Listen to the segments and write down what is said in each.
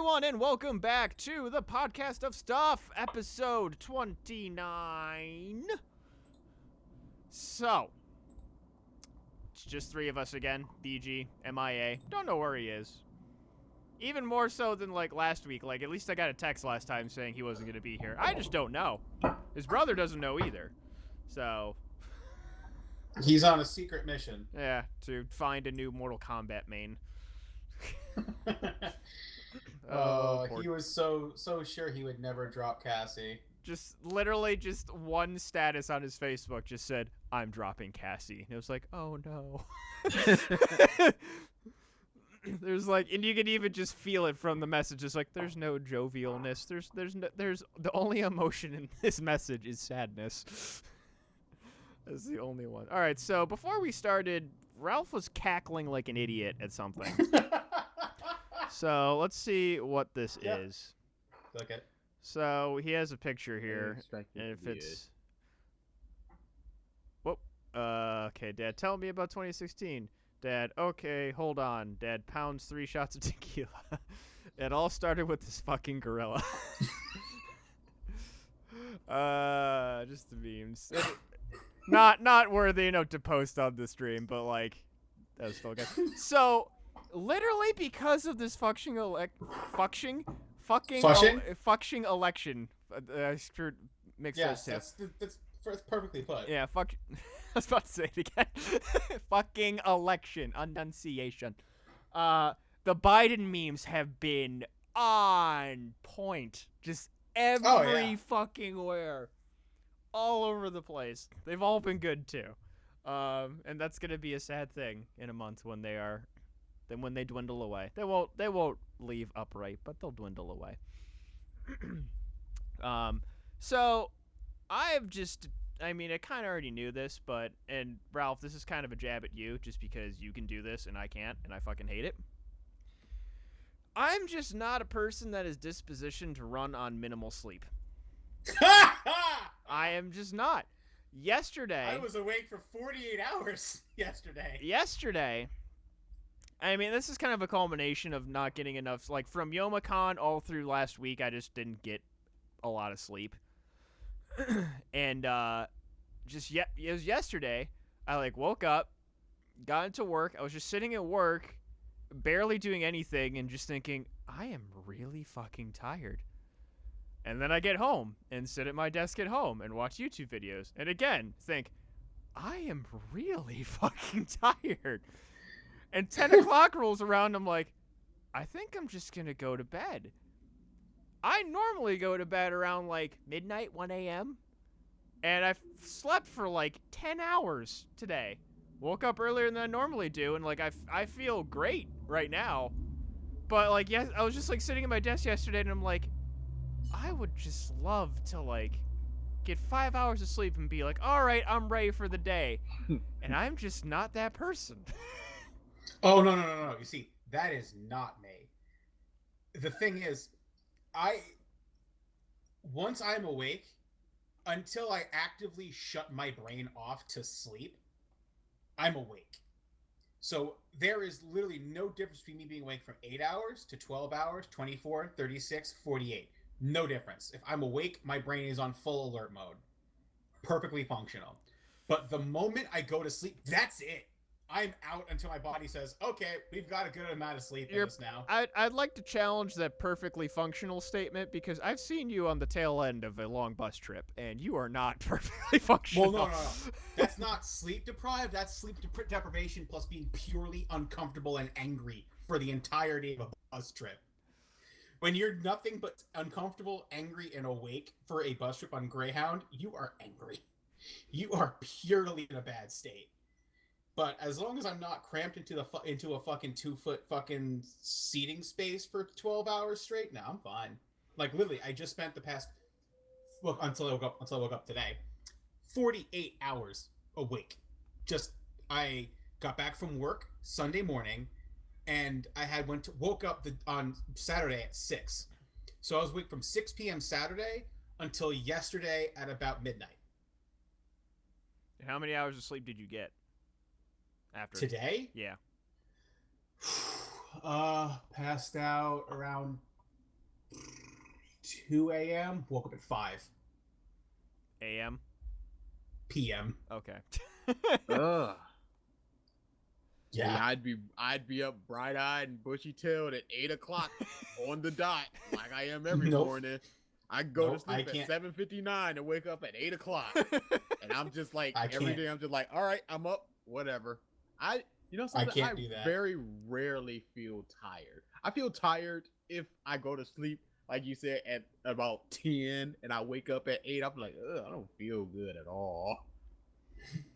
everyone, and welcome back to the Podcast of Stuff, episode 29. So, it's just three of us again. BG, MIA. Don't know where he is. Even more so than, last week. At least I got a text last time saying he wasn't going to be here. I just don't know. His brother doesn't know either. So... He's on a secret mission. Yeah, to find a new Mortal Kombat main. He was so sure he would never drop Cassie. Just literally just one status on his Facebook just said, "I'm dropping Cassie." And it was like, oh no. There's and you can even just feel it from the message. It's like, there's no jovialness. There's the only emotion in this message is sadness. That's the only one. All right, so before we started, Ralph was cackling like an idiot at something. So let's see what this is. Click it. So he has a picture here. And if it's... Whoop. Okay, Dad, tell me about 2016. Dad, okay, hold on. Dad pounds 3 shots of tequila. It all started with this fucking gorilla. Just the memes. Not worthy enough to post on the stream, but that was still good. So, literally because of this fucking election, I screwed mixed those two. That's perfectly put. Yeah, I was about to say it again. Fucking election, enunciation. The Biden memes have been on point, just fucking where. All over the place. They've all been good too, and that's gonna be a sad thing in a month when they dwindle away. They won't leave upright, but they'll dwindle away. So I kind of already knew this, and Ralph, this is kind of a jab at you, just because you can do this and I can't, and I fucking hate it. I'm just not a person that is dispositioned to run on minimal sleep. I am just not. Yesterday... I was awake for 48 hours yesterday. This is kind of a culmination of not getting enough... from Youmacon all through last week, I just didn't get a lot of sleep. And, it was yesterday, I, woke up, got into work, I was just sitting at work, barely doing anything, and just thinking, I am really fucking tired. And then I get home and sit at my desk at home and watch YouTube videos. And again, think, I am really fucking tired. And 10 o'clock rolls around, I'm like, I think I'm just going to go to bed. I normally go to bed around midnight, 1 a.m. And I've slept for 10 hours today. Woke up earlier than I normally do. And I feel great right now. But yes, I was just sitting at my desk yesterday and I'm like, I would just love to get 5 hours of sleep and be like, all right, I'm ready for the day. And I'm just not that person. Oh, no. You see, that is not me. The thing is, once I'm awake, until I actively shut my brain off to sleep, I'm awake. So there is literally no difference between me being awake from 8 hours to 12 hours, 24, 36, 48. No difference. If I'm awake, my brain is on full alert mode. Perfectly functional. But the moment I go to sleep, that's it. I'm out until my body says, okay, we've got a good amount of sleep in us now. I'd like to challenge that perfectly functional statement, because I've seen you on the tail end of a long bus trip, and you are not perfectly functional. Well, no. That's not sleep deprived. That's sleep deprivation plus being purely uncomfortable and angry for the entirety of a bus trip. When you're nothing but uncomfortable, angry, and awake for a bus trip on Greyhound, you are angry. You are purely in a bad state. But as long as I'm not cramped into a fucking 2-foot fucking seating space for 12 hours straight, no, I'm fine. Literally, I just spent the past until I woke up today, 48 hours awake. I got back from work Sunday morning. And I had woke up on Saturday at 6. So I was awake from 6 p.m. Saturday until yesterday at about midnight. How many hours of sleep did you get after today? Yeah. Passed out around 2 a.m. Woke up at 5 AM. p.m. Okay. Ugh. Yeah. Yeah, I'd be up bright-eyed and bushy-tailed at 8 o'clock on the dot, like I am every Nope. morning. I go Nope, to sleep I at can't. 7:59 and wake up at 8 o'clock, and I'm just like I every can't. day I'm just like, all right, I'm up, whatever. Something, can't do that. very rarely feel tired. I feel tired if I go to sleep, like you said, at about 10, and I wake up at 8. I'm like, ugh, I don't feel good at all.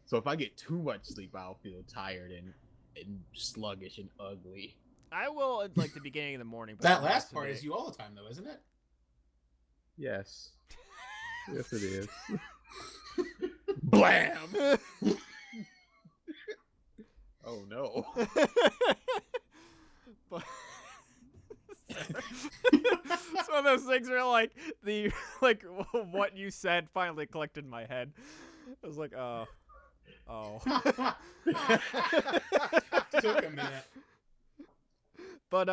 So if I get too much sleep, I'll feel tired and sluggish and ugly. I will at like the beginning of the morning. But That the last rest of part the is day- you all the time, though, isn't it? Yes. Yes, it is. Blam! Oh no. But- it's one of those things where like what you said finally clicked in my head. I was like, oh. Took a minute. But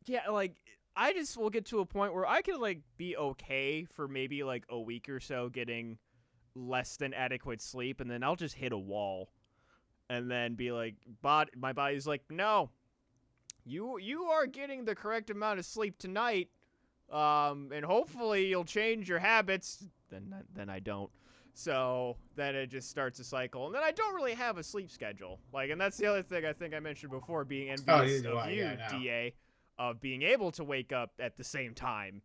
yeah, like I just will get to a point where I can like be okay for maybe like a week or so getting less than adequate sleep, and then I'll just hit a wall, and then be like, my body's like, no, you are getting the correct amount of sleep tonight, and hopefully you'll change your habits. Then I don't. So then it just starts a cycle, and then I don't really have a sleep schedule. Like, and that's the other thing I think I mentioned before, being envious neither do of I, you, yeah, no. DA, of being able to wake up at the same time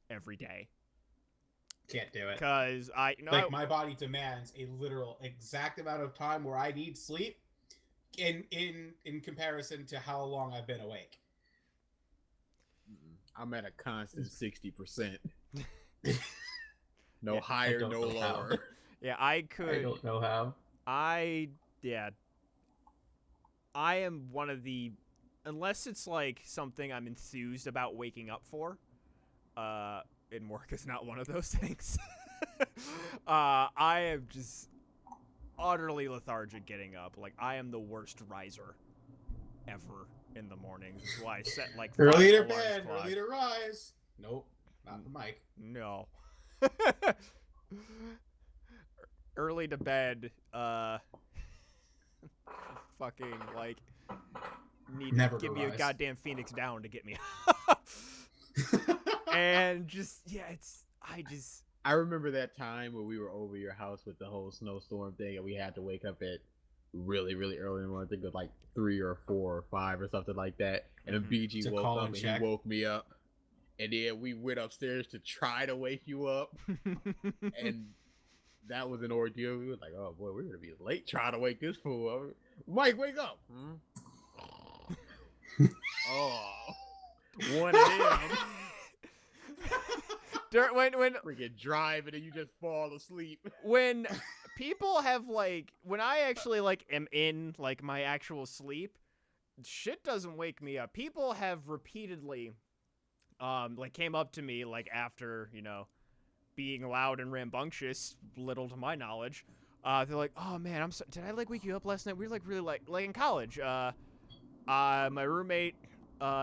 every day. Can't do it. Because Like, my body demands a literal exact amount of time where I need sleep in comparison to how long I've been awake. I'm at a constant 60%. No Yeah, higher, don't no know how. lower. yeah, I could. know how. I am one of the, unless it's like something I'm enthused about waking up for, and work is not one of those things. I am just utterly lethargic getting up. Like, I am the worst riser ever in the mornings. That's why I set like 5 Early to alarms bed, clock. early to rise. Nope, not for Mike. No. Early to bed, fucking, like, need Never to give to me a rise. goddamn Phoenix down to get me up. And just, yeah, I remember that time where we were over your house with the whole snowstorm thing, and we had to wake up at really, really early in the morning. I think it was like 3 or 4 or 5 or something like that. And then BG To woke call up and and check. he woke me up. And then we went upstairs to try to wake you up, and that was an ordeal. We were like, "Oh boy, we're gonna be late trying to wake this fool up." Mike, wake up! Oh, 1 a.m. when Freaking driving, and you just fall asleep. when people have like, when I actually like am in like my actual sleep, shit doesn't wake me up. People have repeatedly like came up to me like after, being loud and rambunctious, little to my knowledge. They're like, "Oh man, I'm so, did I like wake you up last night? We were like really like in college. My roommate,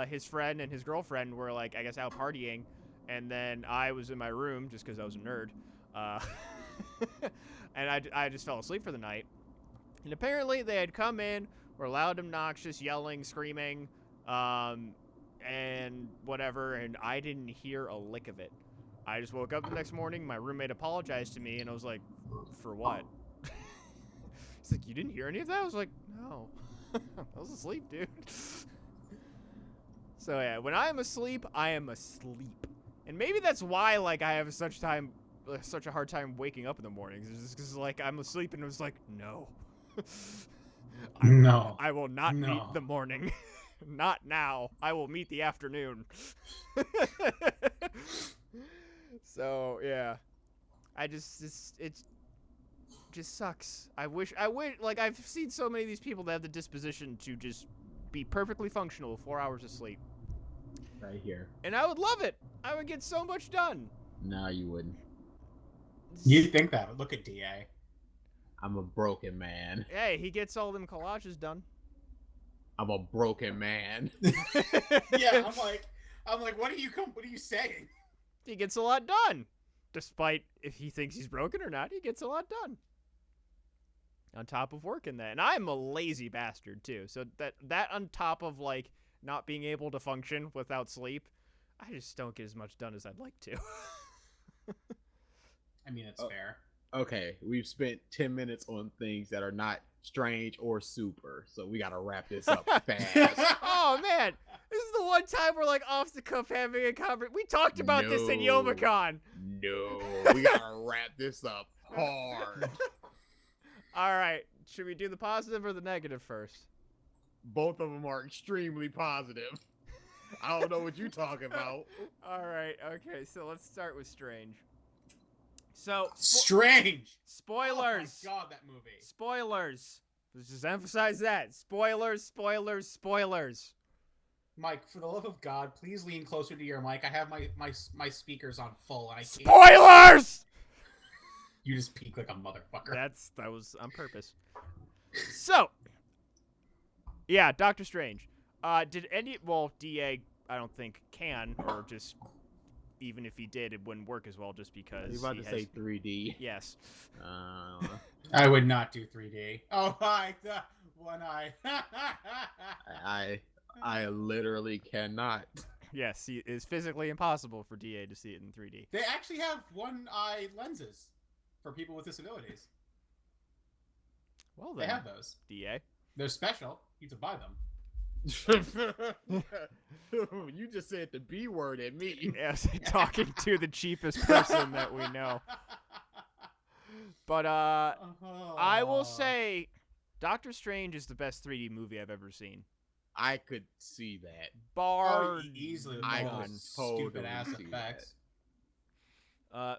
his friend and his girlfriend were like, I guess, out partying, and then I was in my room just because I was a nerd, and I just fell asleep for the night. And apparently they had come in, were loud, obnoxious, yelling, screaming, and whatever, and I didn't hear a lick of it. I just woke up the next morning, my roommate apologized to me, and I was like, for what? He's like, you didn't hear any of that? I was like, no. I was asleep, dude. So yeah, when I am asleep, I am asleep. And maybe that's why, like, I have such a hard time waking up in the mornings. It's just because, like, I'm asleep and it was like, no. No. I will not No. meet the morning. Not now. I will meet the afternoon. So, yeah. It just sucks. I wish, like, I've seen so many of these people that have the disposition to just be perfectly functional with 4 hours of sleep. Right here. And I would love it. I would get so much done. No, you wouldn't. You think that? Look at DA. I'm a broken man. Hey, he gets all them collages done. I'm a broken man. Yeah, I'm like, what are you saying? he gets a lot done. Despite if he thinks he's broken or not, he gets a lot done. On top of working that. And I'm a lazy bastard too. So that on top of like not being able to function without sleep, I just don't get as much done as I'd like to. I mean, it's fair. Okay, we've spent 10 minutes on things that are not strange or super, so we gotta wrap this up fast. Oh man, this is the one time we're like off the cuff having a conversation. We talked about this in No. Youmacon. No, we gotta wrap this up hard. All right, should we do the positive or the negative first? Both of them are extremely positive. I don't know what you're talking about. All right, okay, so let's start with Strange. So, Strange. spoilers. Oh my god, that movie. Spoilers. Let's just emphasize that. Spoilers, spoilers, spoilers. Mike, for the love of God, please lean closer to your mic. I have my speakers on full, and I can't. Spoilers! You just peek like a motherfucker. That was on purpose. So, yeah, Doctor Strange. DA, I don't think can, or just, even if he did, it wouldn't work as well just because You're about to say 3D. Yes. I would not do 3D. Oh, hi, one eye. I literally cannot. Yes, it is physically impossible for DA to see it in 3D. They actually have one eye lenses for people with disabilities. Well They then, have those. DA. They're special. You have to buy them. You just said the B word at me. Yes, talking to the cheapest person that we know. But I will say Doctor Strange is the best 3D movie I've ever seen. I could see that. Bar easily with I all could those totally stupid ass see effects.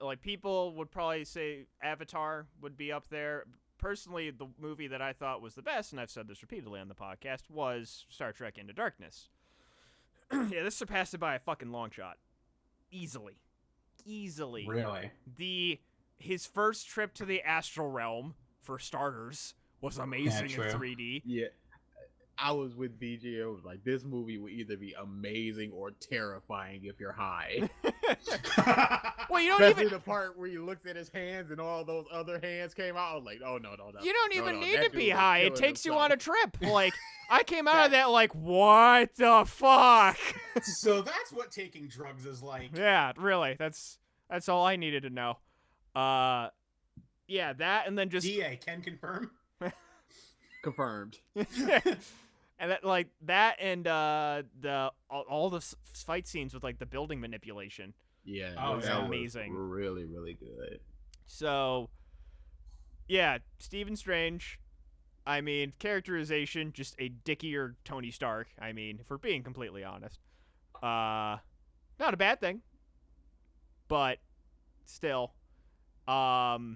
like people would probably say Avatar would be up there. Personally, the movie that I thought was the best, and I've said this repeatedly on the podcast, was Star Trek Into Darkness. Yeah, this surpassed it by a fucking long shot. Easily. Really? His first trip to the astral realm, for starters, was amazing in true. 3D. Yeah. I was with BJ. I was like, this movie would either be amazing or terrifying if you're high. Well, you don't Especially even the part where he looked at his hands and all those other hands came out. I was like, oh no. you don't even need that to be dude was high. It killing takes you himself. on a trip. Like I came out of that like, what the fuck? So that's what taking drugs is like. Yeah, really. That's all I needed to know. Yeah, that and then just DA can confirm. Confirmed. and that like that and the all the fight scenes with like the building manipulation. Yeah, Oh, was yeah. amazing. Really, really good. So, yeah, Stephen Strange. I mean, characterization just a dickier Tony Stark. I mean, if we're being completely honest, not a bad thing, but still, the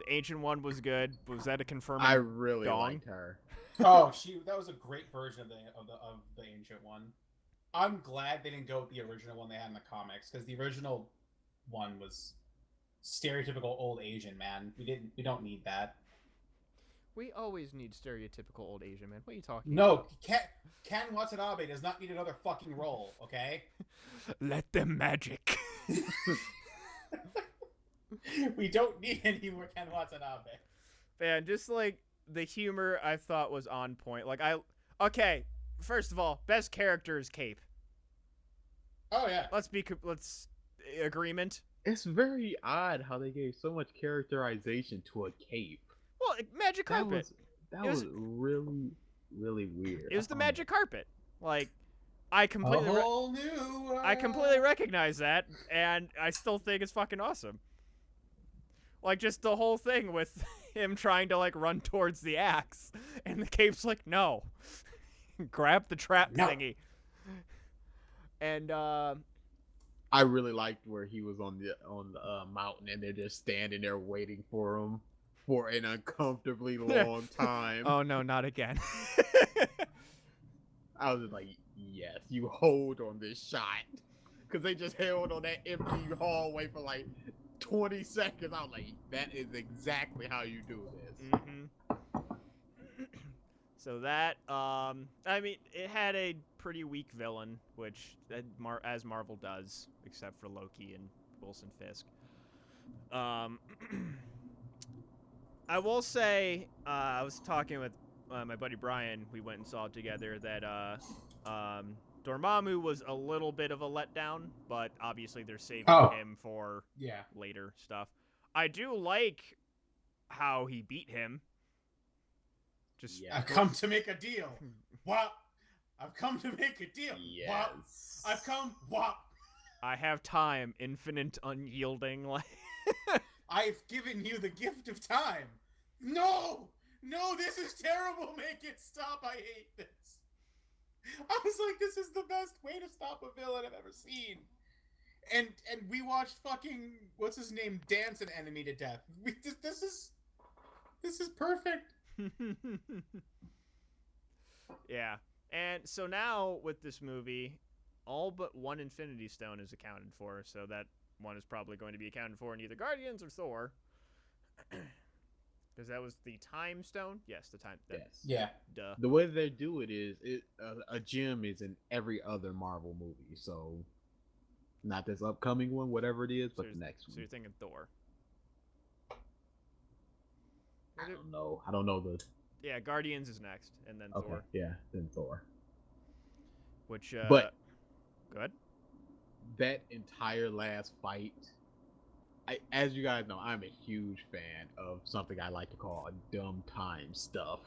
Ancient One was good. Was that a confirming? I really dong? liked her. Oh, that was a great version of the Ancient One. I'm glad they didn't go with the original one they had in the comics, because the original one was stereotypical old Asian man. We don't need that. We always need stereotypical old Asian man. What are you talking No, about? Ken Watanabe does not need another fucking role, okay? Let them magic. We don't need any more Ken Watanabe. Man, just like the humor I thought was on point. Like okay, first of all, best character is Cape. Oh yeah. Let's agreement. It's very odd how they gave so much characterization to a cape. Well, magic carpet. That It was- was really, really weird. It was the Oh. magic carpet. Like I completely A whole new world. I completely recognize that, and I still think it's fucking awesome. Like just the whole thing with him trying to like run towards the axe, and the Cape's like, no, grab the trap No. thingy. And I really liked where he was on the mountain and they're just standing there waiting for him for an uncomfortably long time. oh no, not again. I was just like, yes, you hold on this shot. Because they just held on that empty hallway for like 20 seconds. I was like, that is exactly how you do this. Mm-hmm. So that, I mean, it had a pretty weak villain, which as Marvel does, except for Loki and Wilson Fisk. I will say, I was talking with my buddy Brian. We went and saw it together. That Dormammu was a little bit of a letdown, but obviously they're saving him for Yeah. later stuff. I do like how he beat him. Just I've come to make a deal. What? I've come to make a deal. Yes. What? I've come. What? I have time, infinite, unyielding. Like I've given you the gift of time. No, no, this is terrible. Make it stop. I hate this. I was like, this is the best way to stop a villain I've ever seen. And we watched fucking what's his name dance an enemy to death. This is perfect. Yeah. And so now with this movie, all but one Infinity Stone is accounted for, so that one is probably going to be accounted for in either Guardians or Thor. Because that was the Time Stone? Yes, the Time. Yes. Yeah. Duh. The way they do it is, a gem is in every other Marvel movie. So, not this upcoming one, whatever it is, but the next So one. you're thinking Thor. I don't know. I don't know the. Yeah, Guardians is next, and then Okay. Thor. Yeah, then Thor. Which, But good. that entire last fight, as you guys know, I'm a huge fan of something I like to call a dumb time stuff,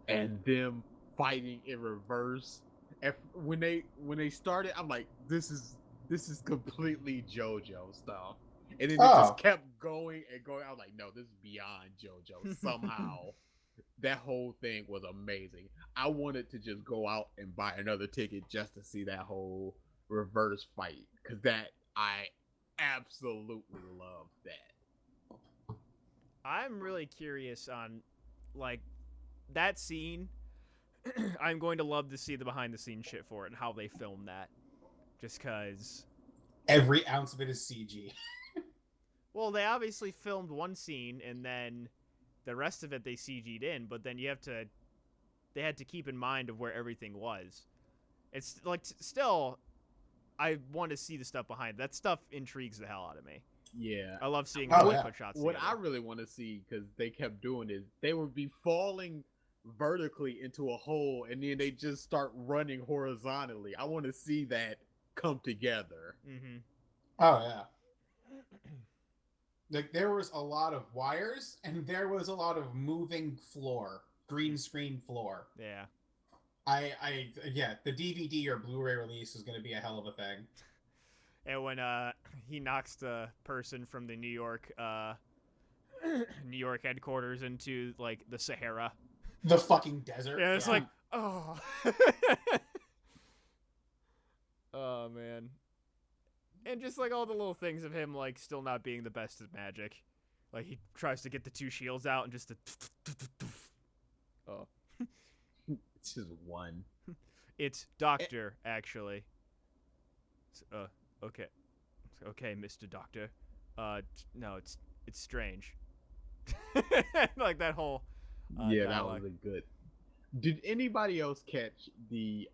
and them fighting in reverse. When they started, I'm like, this is completely JoJo stuff, and then it just kept going and going. I was like, no, this is beyond JoJo somehow. That whole thing was amazing. I wanted to just go out and buy another ticket just to see that whole reverse fight, because that I absolutely love that. I'm really curious on, like, that scene. I'm going to love to see the behind-the-scenes shit for it and how they film that. Just because... Every ounce of it is CG. Well, they obviously filmed one scene, and then the rest of it they CG'd in, but then they had to keep in mind of where everything was. It's, like, still... I want to see the stuff behind. That stuff intrigues the hell out of me. Yeah. I love seeing how they yeah. put shots What together. I really want to see, because they kept doing is they would be falling vertically into a hole, and then they just start running horizontally. I want to see that come together. Mm-hmm. Oh yeah. Like there was a lot of wires and there was a lot of moving floor, green screen floor. Yeah. Yeah, the DVD or Blu-ray release is going to be a hell of a thing. And when he knocks the person from the New York headquarters into like the Sahara. The fucking desert. Yeah, it's like, oh. Oh man. And just like all the little things of him like still not being the best at magic. Like he tries to get the two shields out and just oh. It's just one. It's Doctor, actually. Okay. Okay, Mr. Doctor. No, it's strange. Like that whole Yeah, dialogue. that was a good. Did anybody else catch the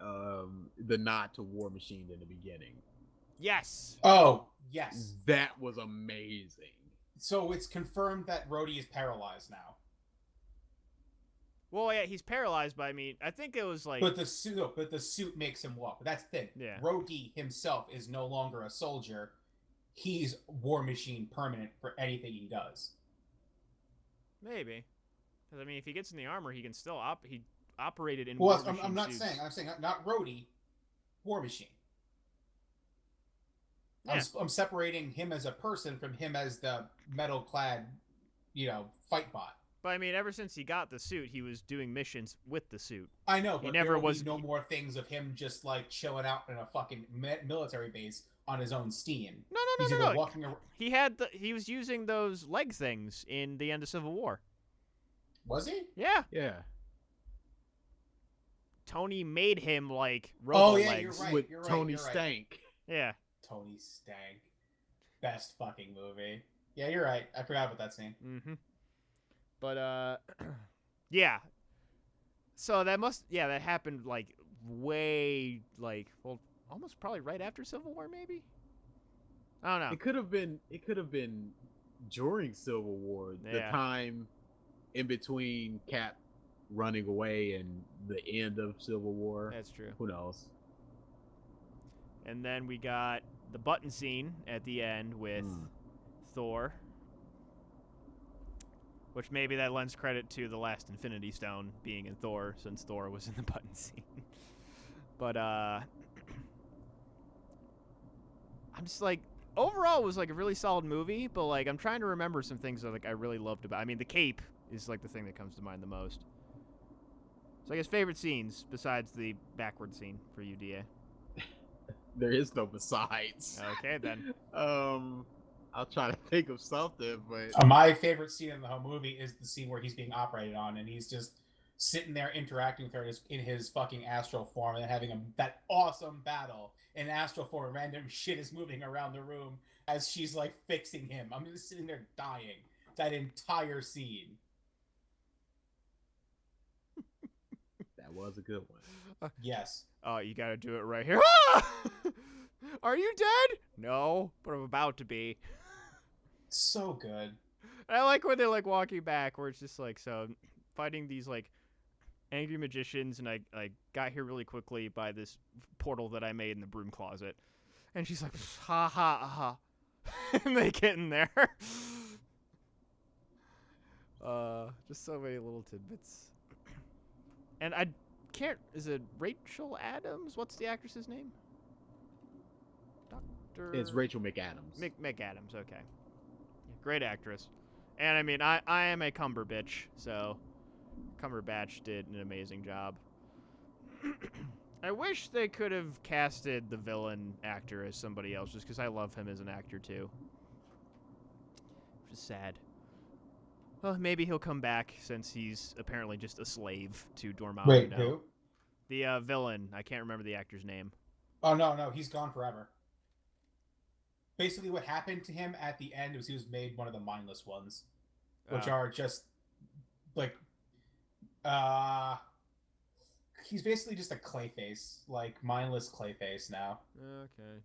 nod to War Machine in the beginning? Yes. Oh, yes. That was amazing. So it's confirmed that Rhodey is paralyzed now. Well, yeah, he's paralyzed, but I mean, I think it was like But the suit makes him walk. That's the thing. Yeah. Rhodey himself is no longer a soldier. He's War Machine permanent for anything he does. maybe. Because I mean, if he gets in the armor, he can still he operated in. Well, War I'm Machine not suits. saying. I'm saying not Rhodey, War Machine. Yeah. I'm separating him as a person from him as the metal-clad, fight bot. But I mean, ever since he got the suit, he was doing missions with the suit. I know, but never there will was- be no more things of him just like chilling out in a fucking military base on his own steam. No, He's no, either no, no. walking around. He was using those leg things in the end of Civil War. Was he? Yeah. Yeah. Tony made him like Oh, robo yeah, legs. you're right. With you're Tony right. Stank. Yeah. Tony Stank. Best fucking movie. Yeah, you're right. I forgot about that scene. Mm-hmm. But yeah. So that happened like way almost probably right after Civil War, maybe. I don't know. It could have been. It could have been during Civil War. The Yeah. time in between Cap running away and the end of Civil War. That's true. Who knows? And then we got the button scene at the end with Thor, which maybe that lends credit to the last Infinity Stone being in Thor, since Thor was in the button scene. But I'm just like, overall it was like a really solid movie, but like I'm trying to remember some things that like I really loved about. I mean, the cape is like the thing that comes to mind the most. So I guess favorite scenes besides the backward scene for you, DA. There is no besides. Okay then. I'll try to think of something, but My favorite scene in the whole movie is the scene where he's being operated on and he's just sitting there interacting with her in his fucking astral form and having that awesome battle in astral form. Random shit is moving around the room as she's like fixing him. I'm just sitting there dying. That entire scene. that was a good one. Yes. Oh, you gotta do it right here. Are you dead? No, but I'm about to be. So good. I like when they're like walking back, where it's just like, so fighting these like angry magicians, and I got here really quickly by this portal that I made in the broom closet, and she's like, ha ha ha, and they get in there. Just so many little tidbits. And I can't. Is it Rachel Adams? What's the actress's name? Doctor. It's Rachel McAdams. McAdams. Okay. Yeah, great actress. And I mean, I am a Cumberbitch, so Cumberbatch did an amazing job. I wish they could have casted the villain actor as somebody else, just because I love him as an actor too. Which is sad. Well, maybe he'll come back since he's apparently just a slave to Dormammu Wait, now. who? The villain. I can't remember the actor's name. Oh, no, he's gone forever. Basically, what happened to him at the end was he was made one of the mindless ones, which are just like, he's basically just a Clayface, like mindless Clayface now. Okay.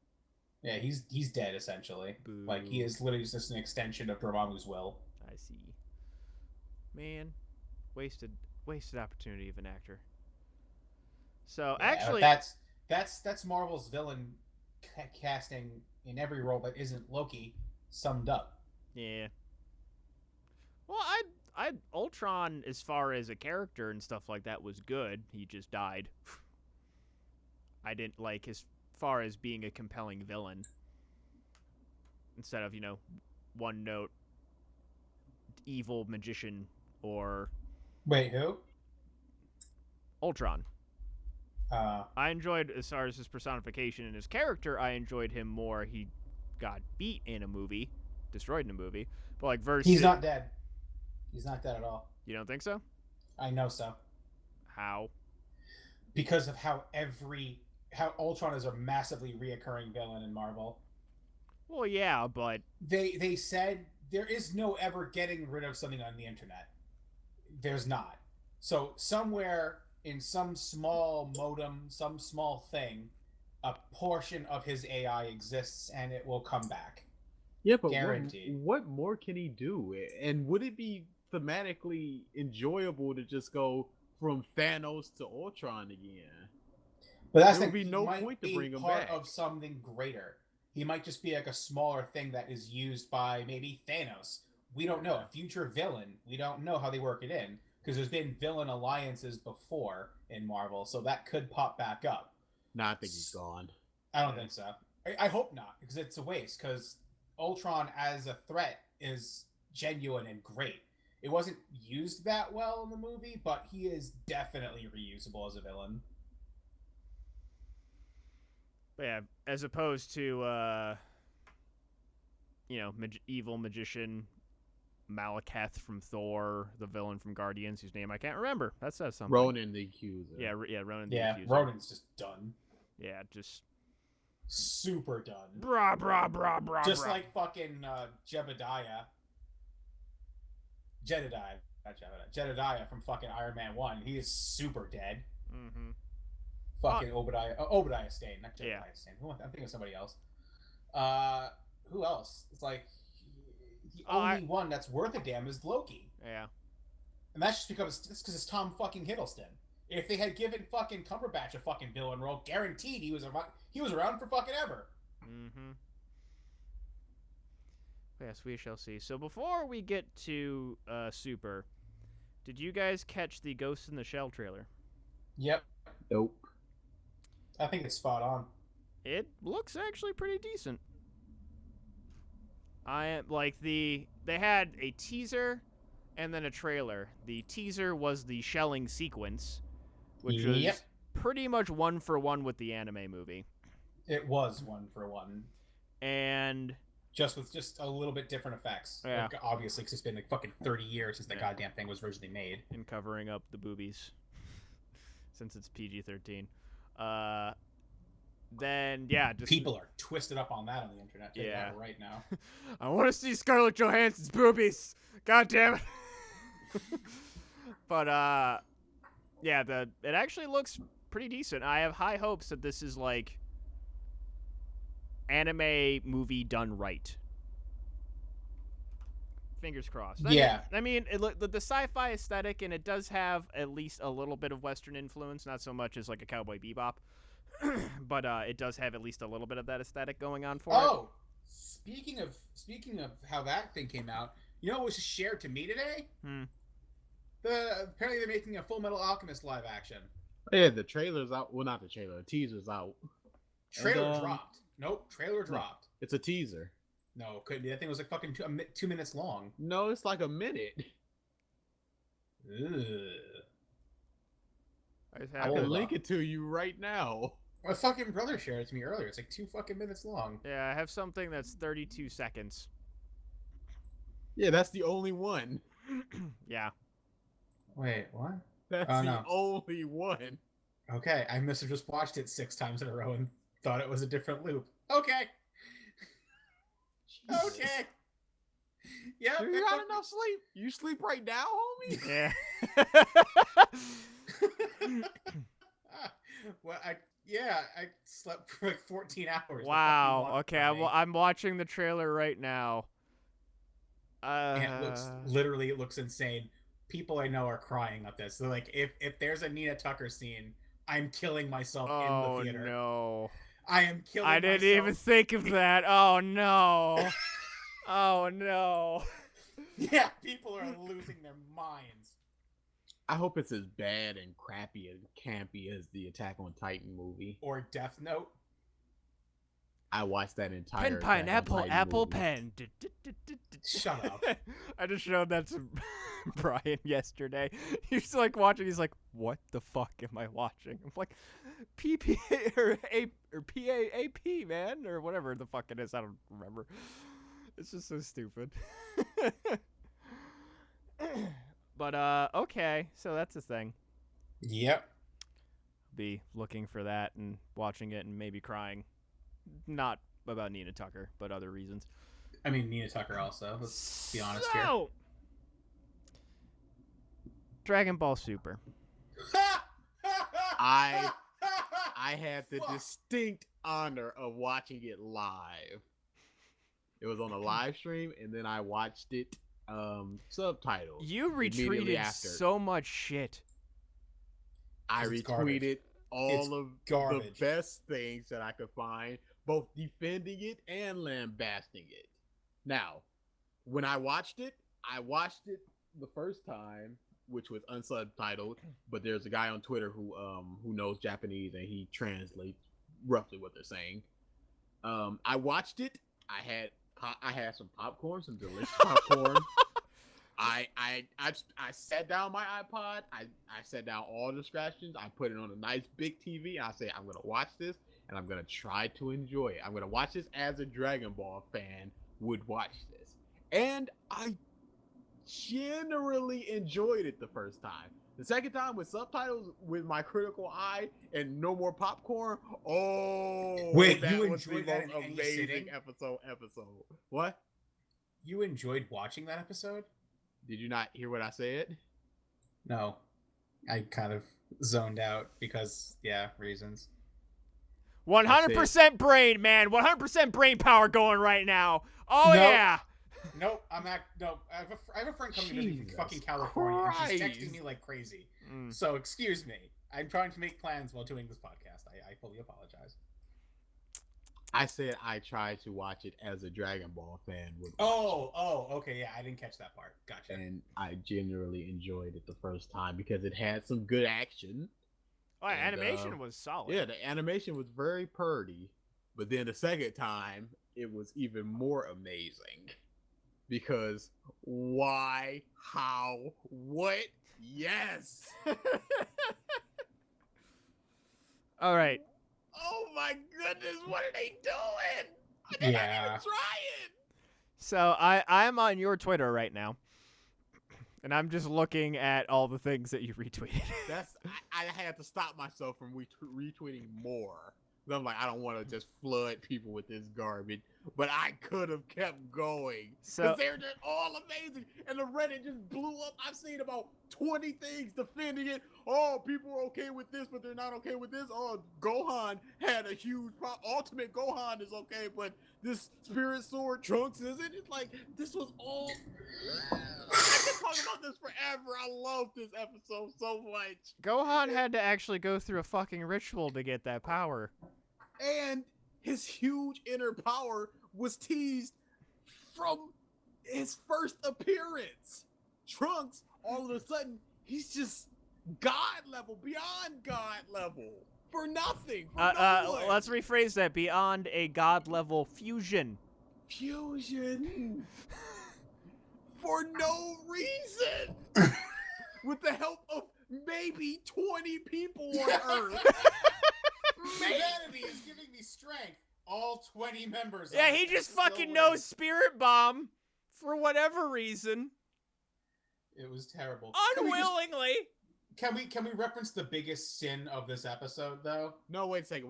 Yeah, he's dead essentially. Boo. Like he is literally just an extension of Dormammu's will. I see. Man, wasted opportunity of an actor. So Yeah, actually, that's Marvel's villain casting in every role that isn't Loki summed up. yeah. Well, I Ultron, as far as a character and stuff like that, was good. He just died. I didn't like as far as being a compelling villain. Instead of, one note evil magician or Wait, who? Ultron. I enjoyed, as far as his personification and his character, I enjoyed him more. He got beat in a movie, destroyed in a movie, but like versus He's not dead. He's not dead at all. You don't think so? I know so. How? Because of how Ultron is a massively reoccurring villain in Marvel. Well, yeah, but They said there is no ever getting rid of something on the internet. There's not. So somewhere in some small modem, some small thing, a portion of his AI exists and it will come back. Yeah, but Guaranteed. what more can he do? And would it be thematically enjoyable to just go from Thanos to Ultron again? But that's There the would be he no might point to be bring him part back. of something greater. He might just be like a smaller thing that is used by maybe Thanos. We don't know. A future villain. We don't know how they work it in. Because there's been villain alliances before in Marvel, so that could pop back up. Nah, I think he's gone. I don't think so. I hope not, because it's a waste, because Ultron as a threat is genuine and great. It wasn't used that well in the movie, but he is definitely reusable as a villain. But yeah, as opposed to, evil magician Malekith from Thor, the villain from Guardians, whose name I can't remember. That says something. Ronan the Accuser. Yeah, Ronan the Yeah, Accuser. Ronan's just done. Yeah, just Super done. brah, brah, brah, brah, Just brah. like fucking Jedediah. Jedediah from fucking Iron Man 1. He is super dead. Mm-hmm. Fucking Obadiah Stane, not Jedediah Stane. I'm thinking of somebody else. Who else? It's like the only one that's worth a damn is Loki. Yeah. And that's just because it's Tom fucking Hiddleston. If they had given fucking Cumberbatch a fucking villain role, guaranteed he was around for fucking ever. Mm-hmm. Yes, we shall see. So before we get to Super, did you guys catch the Ghost in the Shell trailer? Yep. Nope. I think it's spot on. It looks actually pretty decent. They had a teaser and then a trailer. The teaser was the shelling sequence, which was pretty much 1-for-1 with the anime movie. It was 1-for-1. And just with a little bit different effects. Yeah. Like, obviously, because it's been like fucking 30 years since the goddamn thing was originally made. And covering up the boobies. Since it's PG-13. Then, yeah. People are twisted up on that on the internet. Yeah. Right now. I want to see Scarlett Johansson's boobies. God damn it. But, yeah, it actually looks pretty decent. I have high hopes that this is, like, anime movie done right. Fingers crossed. I mean the sci-fi aesthetic, and it does have at least a little bit of Western influence, not so much as like a Cowboy Bebop, but it does have at least a little bit of that aesthetic going on for it. Oh, speaking of how that thing came out, you know what was shared to me today? Apparently they're making a Full Metal Alchemist live action. Yeah, the trailer's out. Well, not the trailer. The teaser's out. Trailer dropped. Nope, trailer dropped. It's a teaser. No, couldn't be. That thing was like fucking 2 minutes long. No, it's like a minute. Ugh. I can link it to you right now. My fucking brother shared it to me earlier. It's like 2 fucking minutes long. Yeah, I have something that's 32 seconds. Yeah, that's the only one. Yeah. Wait, what? That's the only one. Okay, I must have just watched it 6 times in a row and thought it was a different loop. Okay. Jesus. Okay. Yeah. You got enough sleep? You sleep right now, homie? Yeah. Well, I slept for like 14 hours. Wow. Okay, I'm watching the trailer right now. And it looks insane. People I know are crying at this. They're like, if there's a Nina Tucker scene, I'm killing myself in the theater. Oh no. I am killing myself. I didn't even think of that. Oh no. Oh no. Yeah, people are losing their minds. I hope it's as bad and crappy and campy as the Attack on Titan movie. Or Death Note. I watched that entire Pen, pineapple, apple, movie. pen. Shut up. I just showed that to Brian yesterday. He's like watching. He's like, "What the fuck am I watching?" I'm like, PPA or PAAP, man, or whatever the fuck it is. I don't remember. It's just so stupid. But okay, so that's a thing. Yep. Be looking for that and watching it and maybe crying. Not about Nina Tucker, but other reasons. I mean, Nina Tucker also. Let's be honest here. Dragon Ball Super. I had the distinct honor of watching it live. It was on a live stream, and then I watched it subtitled. You retweeted so much shit. I retweeted all of the best things that I could find, both defending it and lambasting it. Now, when I watched it the first time, which was unsubtitled, but there's a guy on Twitter who knows Japanese and he translates roughly what they're saying. I watched it. I had some popcorn, some delicious popcorn. I sat down my iPod. I set down all distractions. I put it on a nice big TV. I said, I'm going to watch this and I'm going to try to enjoy it. I'm going to watch this as a Dragon Ball fan would watch this. And I generally enjoyed it the first time. The second time with subtitles, with my critical eye and no more popcorn. Oh, wait, that you was enjoyed the that most in amazing any sitting? episode. What? You enjoyed watching that episode? Did you not hear what I said? No, I kind of zoned out because reasons. 100% brain, man. 100% brain power going right now. Oh Nope. yeah. Nope, no. I have a friend coming to me from fucking California, and she's texting me like crazy. So excuse me. I'm trying to make plans while doing this podcast. I fully apologize. I said I tried to watch it as a Dragon Ball fan would. Okay, yeah, I didn't catch that part. Gotcha. And I genuinely enjoyed it the first time because it had some good action. Oh, And, animation was solid. Yeah, the animation was very purty, but then the second time it was even more amazing. Because why? How? What? Yes! All right. Oh my goodness, what are they doing? They're not even trying! So I'm on your Twitter right now, and I'm just looking at all the things that you retweeted. I had to stop myself from retweeting more. I'm like, I don't want to just flood people with this garbage, but I could have kept going because they're just all amazing, and the Reddit just blew up. I've seen about 20 things defending it. Oh, people are okay with this, but they're not okay with this. Oh, Gohan had a huge problem. Ultimate Gohan is okay, but this Spirit Sword Trunks isn't. It's like this was all. I could talk about this forever. I love this episode so much. Gohan had to actually go through a fucking ritual to get that power. And his huge inner power was teased from his first appearance. Trunks, all of a sudden, he's just God level, beyond God level, for nothing. For no one. Let's rephrase that. Beyond a God level fusion. Fusion. For no reason. With the help of maybe 20 people on Earth. Humanity is giving me strength. All 20 members. Yeah, he just fucking knows Spirit Bomb for whatever reason. It was terrible. Unwillingly. Can we reference the biggest sin of this episode though? No, wait a second.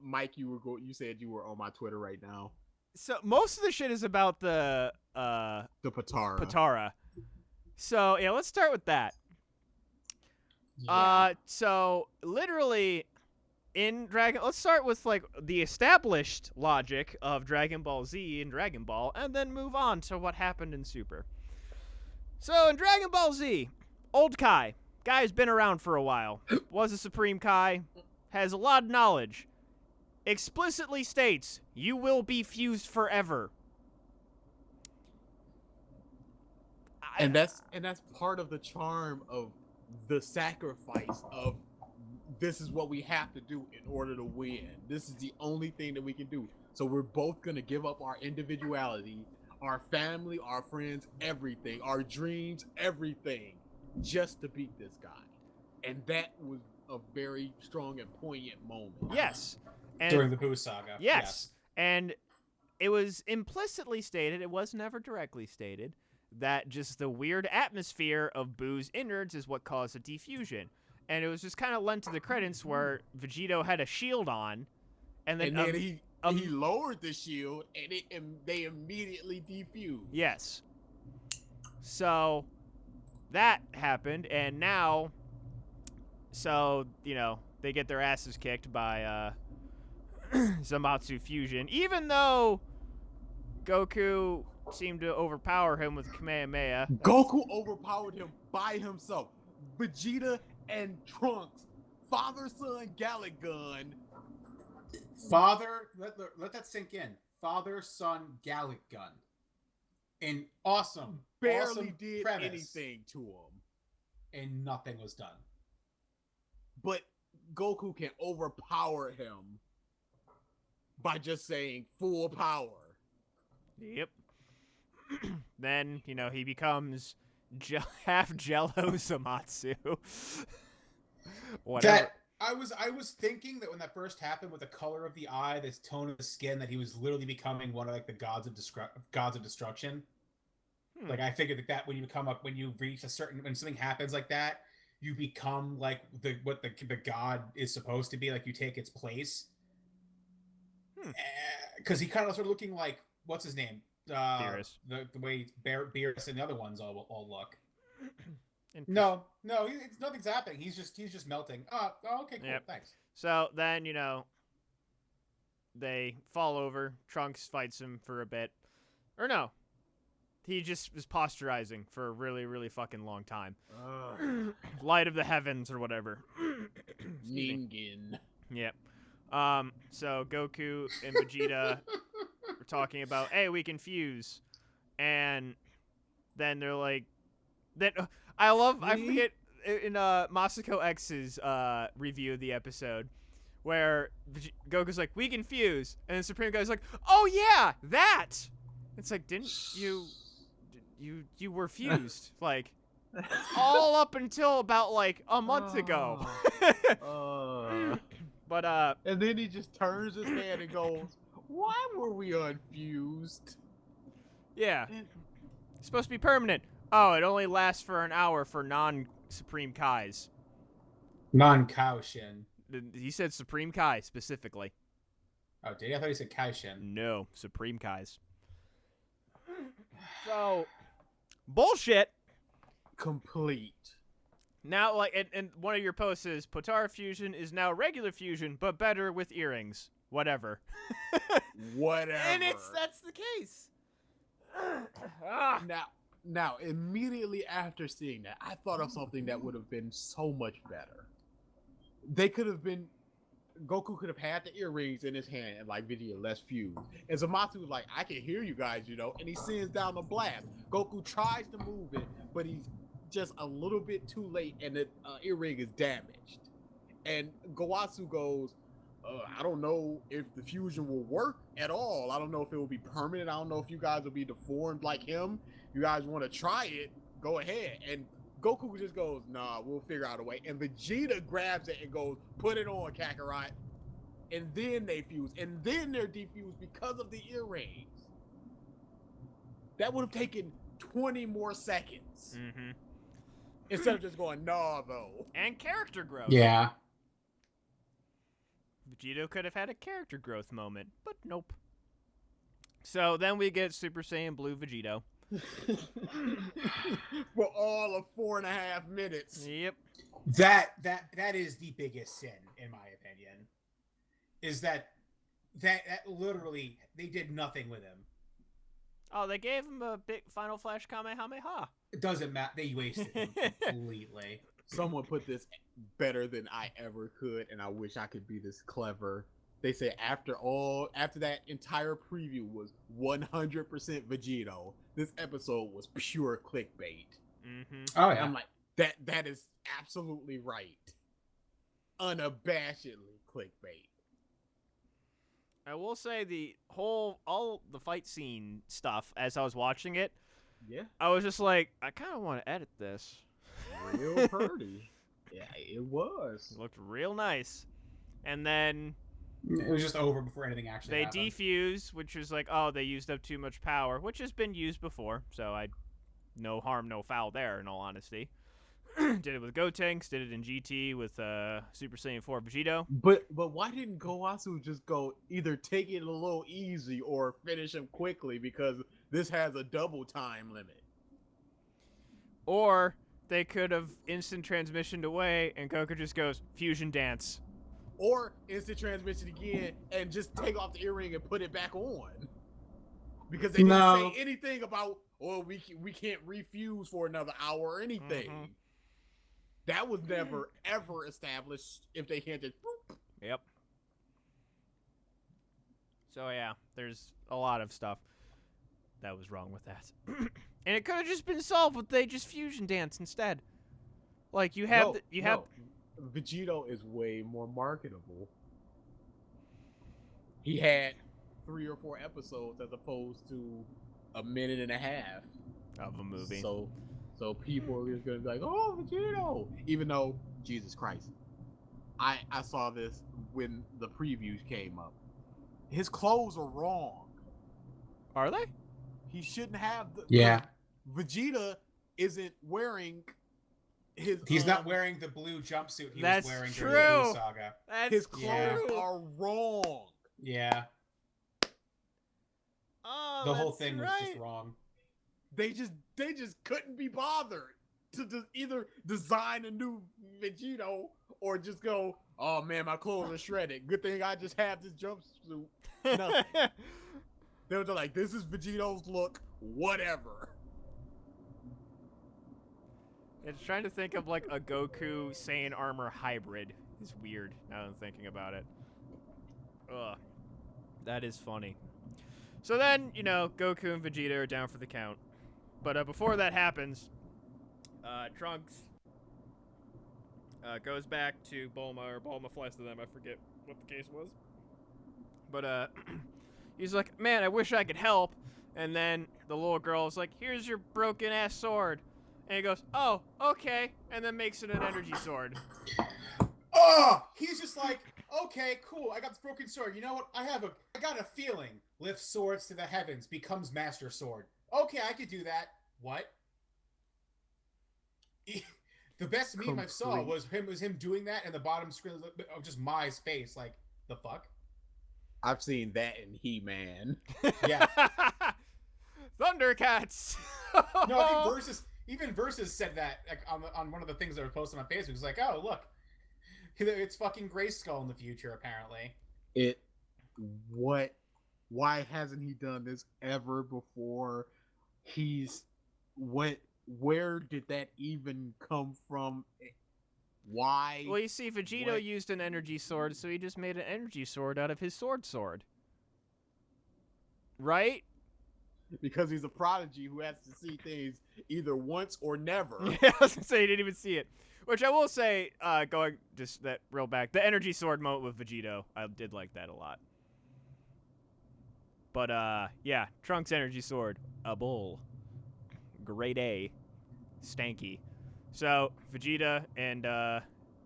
Mike, you said you were on my Twitter right now. So most of the shit is about the Potara. So yeah, let's start with that. Yeah. So literally in let's start with like the established logic of Dragon Ball Z and Dragon Ball, and then move on to what happened in Super. So in Dragon Ball Z, old Kai, guy's been around for a while, was a Supreme Kai, has a lot of knowledge, explicitly states, you will be fused forever. And that's part of the charm of the sacrifice of this is what we have to do in order to win. This is the only thing that we can do. So we're both going to give up our individuality, our family, our friends, everything, our dreams, everything, just to beat this guy. And that was a very strong and poignant moment. Yes. And during the Buu saga. Yes. And it was implicitly stated, it was never directly stated, that just the weird atmosphere of Buu's innards is what caused the defusion. And it was just kind of lent to the credits where Vegito had a shield on, and then he lowered the shield, and they immediately defused. Yes. So that happened, and now, they get their asses kicked by Zamasu Fusion, even though Goku seemed to overpower him with Kamehameha. Goku overpowered him by himself. Vegeta and Trunks, father-son Gallic Gun. Let that sink in. Father-son Gallic Gun. An awesome, barely did premise, anything to him. And nothing was done. But Goku can overpower him by just saying full power. Yep. Then, he becomes half Jello Zamasu. Whatever. I was thinking that when that first happened, with the color of the eye, this tone of the skin, that he was literally becoming one of like the gods of destruction. Like I figured that when you reach when something happens like that, you become like what the god is supposed to be. Like you take its place. Because he kind of started looking like, what's his name? Beerus. the way Beerus and the other ones all look. And- No, it's nothing's happening. He's just melting. Okay, cool. Yep. Thanks. So then, they fall over. Trunks fights him for a bit. Or no. He just was posturizing for a really, really fucking long time. Light of the heavens or whatever. Ningen. Yep. So Goku and Vegeta were talking about, hey, we can fuse. And then they're like, I forget in Masako X's review of the episode where Goku's like, we can fuse. And then Supreme Guy's like, oh yeah, that. It's like, didn't you were fused like all up until about like a month ago. But and then he just turns his head and goes, why were we unfused? yeah, it's supposed to be permanent. Oh, it only lasts for an hour for non-Supreme Kais. Non-Kaoshin. He said Supreme Kai specifically. Oh, did he? I thought he said Kaoshin. No, Supreme Kais. So, bullshit. Complete. Now, like, and one of your posts is Potara fusion is now regular fusion, but better with earrings. Whatever. Whatever. And that's the case. Ah. Now, immediately after seeing that, I thought of something that would have been so much better. Goku could have had the earrings in his hand and like Vegeta, let's fuse. And Zamasu was like, I can hear you guys, and he sends down the blast. Goku tries to move it, but he's just a little bit too late and the earring is damaged. And Gowasu goes, I don't know if the fusion will work at all. I don't know if it will be permanent. I don't know if you guys will be deformed like him. You guys want to try it, go ahead. And Goku just goes, nah, we'll figure out a way. And Vegeta grabs it and goes, put it on, Kakarot. And then they fuse. And then they're defused because of the earrings. That would have taken 20 more seconds. Mm-hmm. Instead of just going, nah, though. And character growth. Yeah. Vegeta could have had a character growth moment, but nope. So then we get Super Saiyan Blue Vegito. For all of 4.5 minutes. Yep. That is the biggest sin, in my opinion. Is that literally they did nothing with him. Oh, they gave him a big Final Flash Kamehameha. It doesn't matter. They wasted him completely. Someone put this better than I ever could, and I wish I could be this clever. They say after that entire preview was 100% Vegito, this episode was pure clickbait. Mm-hmm. Oh And yeah. I'm like, that is absolutely right. Unabashedly clickbait. I will say all the fight scene stuff as I was watching it, Yeah, I was just like, I kind of want to edit this. real pretty. Yeah, it was. It looked real nice. And then It was just over before anything actually they happened. defuse, which was like, oh, they used up too much power, which has been used before, so no harm, no foul there, in all honesty. Did it with Gotenks, did it in GT with Super Saiyan 4 Vegito. But why didn't Gowasu just go either take it a little easy or finish him quickly, because this has a double time limit? Or they could have instant transmissioned away, and Goku just goes, fusion dance. Or instant transmission again and just take off the earring and put it back on. Because they didn't say anything about, we can't refuse for another hour or anything. Mm-hmm. That was never ever established if they can't just boop. Yep. So yeah, there's a lot of stuff that was wrong with that. And it could have just been solved with they just fusion dance instead. Like you have Vegito is way more marketable. He had 3 or 4 episodes as opposed to a minute and a half of a movie. So people are just gonna be like, oh, Vegito, even though, Jesus Christ, I saw this when the previews came up. His clothes are wrong. Are they? He shouldn't have the. Yeah. Vegeta isn't wearing his. He's not wearing the blue jumpsuit he That's was wearing true. during the Blue Saga. That's His clothes true. are wrong. Yeah. Oh, The whole that's thing was right. just wrong. They just couldn't be bothered to either design a new Vegito or just go, oh man, my clothes are shredded. Good thing I just have this jumpsuit. Nothing. They were just like, this is Vegito's look, whatever. It's trying to think of like a Goku Saiyan armor hybrid. It's weird now that I'm thinking about it. Ugh. That is funny. So then, Goku and Vegeta are down for the count. But before that happens, Trunks goes back to Bulma, or Bulma flies to them. I forget what the case was. But he's like, man, I wish I could help. And then the little girl is like, here's your broken-ass sword. And he goes, oh, okay. And then makes it an energy sword. Oh, he's just like, okay, cool. I got this broken sword. You know what? I got a feeling. Lifts swords to the heavens, becomes Master Sword. Okay, I could do that. What? The best meme I saw was him doing that, and the bottom screen of just Mai's face. Like, the fuck? I've seen that in He-Man. Yeah. Thundercats. No, I think Versus said that like, on one of the things that were posted on Facebook. It's like, oh, look. It's fucking Grayskull in the future, apparently. Why hasn't he done this ever before? Where did that even come from? Why? Well, you see, Vegito used an energy sword, so he just made an energy sword out of his sword. Right? Because he's a prodigy who has to see things either once or never. Yeah, I was gonna say he didn't even see it. Which I will say, going just that real back, the energy sword moment with Vegito, I did like that a lot. But yeah, Trunks' energy sword, a bull, grade A, stanky. So Vegeta and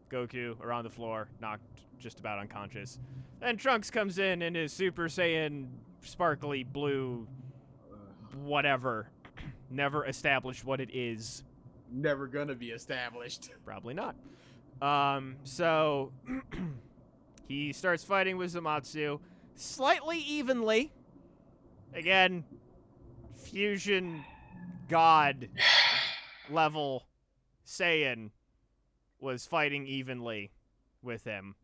Goku are on the floor, knocked just about unconscious. Then Trunks comes in his Super Saiyan sparkly blue, whatever. Never established what it is. Never gonna be established. Probably not. So he starts fighting with Zamasu slightly evenly. Again, fusion god level Saiyan was fighting evenly with him.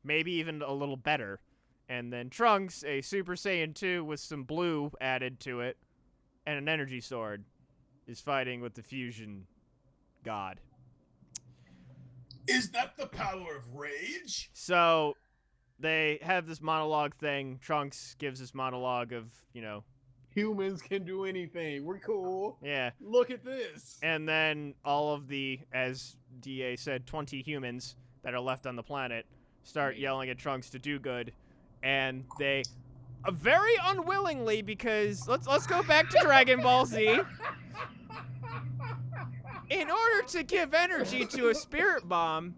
Maybe even a little better. And then Trunks, a Super Saiyan 2 with some blue added to it, and an energy sword, is fighting with the fusion god. Is that the power of rage? So they have this monologue thing. Trunks gives this monologue of, Humans can do anything. We're cool. yeah. Look at this. And then all of the, as DA said, 20 humans that are left on the planet start yelling at Trunks to do good. And they, very unwillingly, because let's go back to Dragon Ball Z. In order to give energy to a spirit bomb,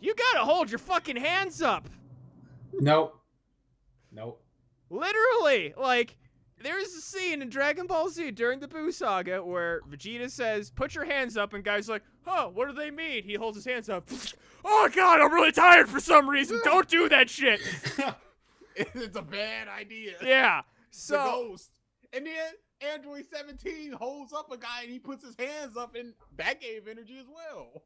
you gotta hold your fucking hands up. Nope. Literally, like, there's a scene in Dragon Ball Z during the Buu Saga where Vegeta says, put your hands up, and guy's like, huh, what do they mean? He holds his hands up. Oh god, I'm really tired for some reason. Don't do that shit. It's a bad idea. Yeah. The So ghost. And then Android 17 holds up a guy and he puts his hands up, and that gave energy as well.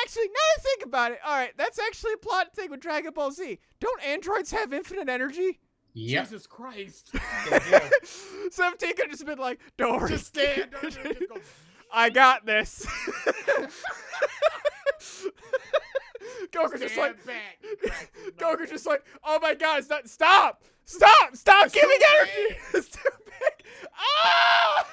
actually, now that I think about it, all right, that's actually a plot thing with Dragon Ball Z. Don't androids have infinite energy? Yep. Jesus Christ. 17 could have just been like, don't worry. Just stand under and just go. I got this. Goku's just like, Stand back. Goku's just like, oh my god, it's not, stop giving energy. It's too big. Ah!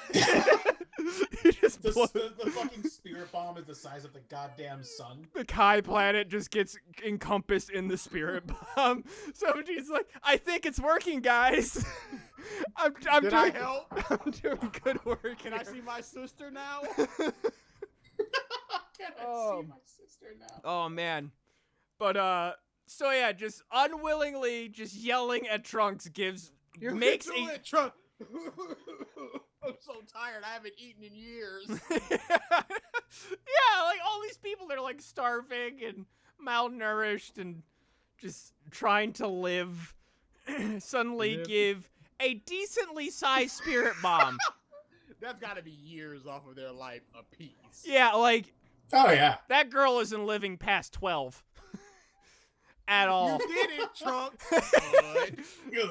He just The blows. fucking spirit bomb is the size of the goddamn sun. The Kai planet just gets encompassed in the spirit bomb. So he's like, I think it's working, guys. I'm Did doing, I help? I'm doing good work. Can I see my sister now? Can I see my sister now? Oh man. But so yeah, just unwillingly just yelling at Trunks makes can do a it, Trump. I'm so tired. I haven't eaten in years. yeah, like all these people that are like starving and malnourished and just trying to live suddenly Live. give a decently sized spirit bomb. That's got to be years off of their life apiece. Yeah, like Oh yeah. that girl isn't living past 12 at all. You did it, Trunks. Bud. Ugh.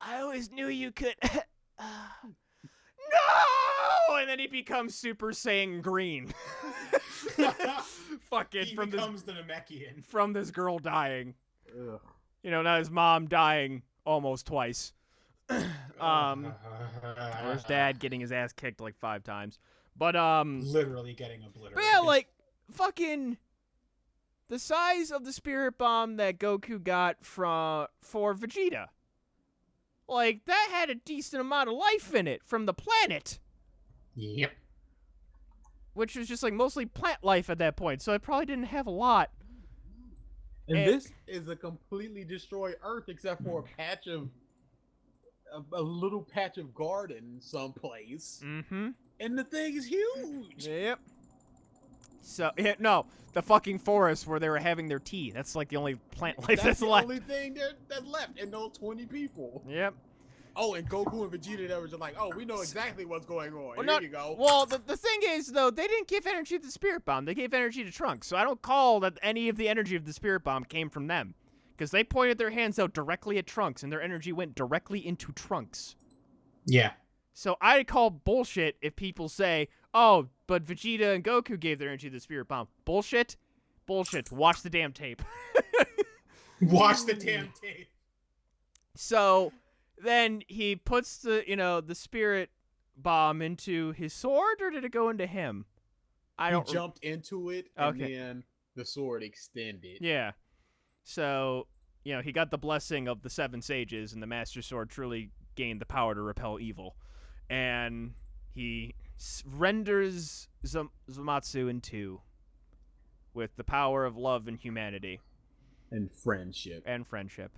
I always knew you could. No! And then he becomes Super Saiyan Green. Fucking He from becomes the Namekian. this girl dying. Ugh. You know, not his mom dying almost twice. Or his dad getting his ass kicked like 5 times. But literally getting obliterated. But yeah, like fucking the size of the spirit bomb that Goku got for Vegeta. Like that had a decent amount of life in it from the planet, Yep. which was just like mostly plant life at that point. So it probably didn't have a lot. And And- this is a completely destroyed Earth except for a patch of a little patch of garden someplace. Mm-hmm. And the thing is huge. Yep. So yeah, no, the fucking forest where they were having their tea. That's like the only plant life that's the left. only thing that's left in those 20 people. Yep. Oh, and Goku and Vegeta, they were just like, oh, we know exactly what's going on. Well, Here not- you go. Well, the thing is, though, they didn't give energy to the Spirit Bomb. They gave energy to Trunks. So I don't call that any of the energy of the Spirit Bomb came from them. Because they pointed their hands out directly at Trunks, and their energy went directly into Trunks. Yeah. So I call bullshit if people say, oh, but Vegeta and Goku gave their energy to the Spirit Bomb. Bullshit? Bullshit. Watch the damn tape. Watch the damn tape. So then he puts the Spirit Bomb into his sword, or did it go into him? I don't He jumped into it, and Okay. then the sword extended. Yeah. So, he got the blessing of the 7 sages, and the Master Sword truly gained the power to repel evil. And he renders Zamatsu in 2 with the power of love and humanity And friendship. and friendship.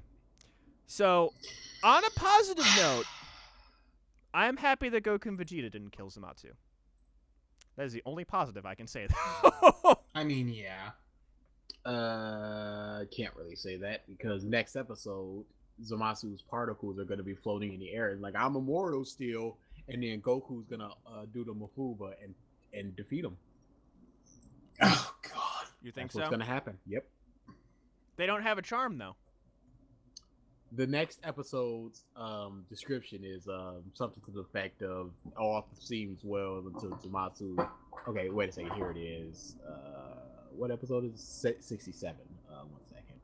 So, on a positive note, I am happy that Goku and Vegeta didn't kill Zamatsu. That is the only positive I can say. I mean, yeah. Can't really say that because next episode, Zamatsu's particles are going to be floating in the air. And like, I'm immortal still, and then Goku's going to do the Mafuba and defeat him. Oh God. You think That's what's so? going to happen. Yep. They don't have a charm, though. The next episode's description is something to the effect of all seems well until Zamatsu. Okay, wait a second. Here it is. What episode is it? 67. 1 second.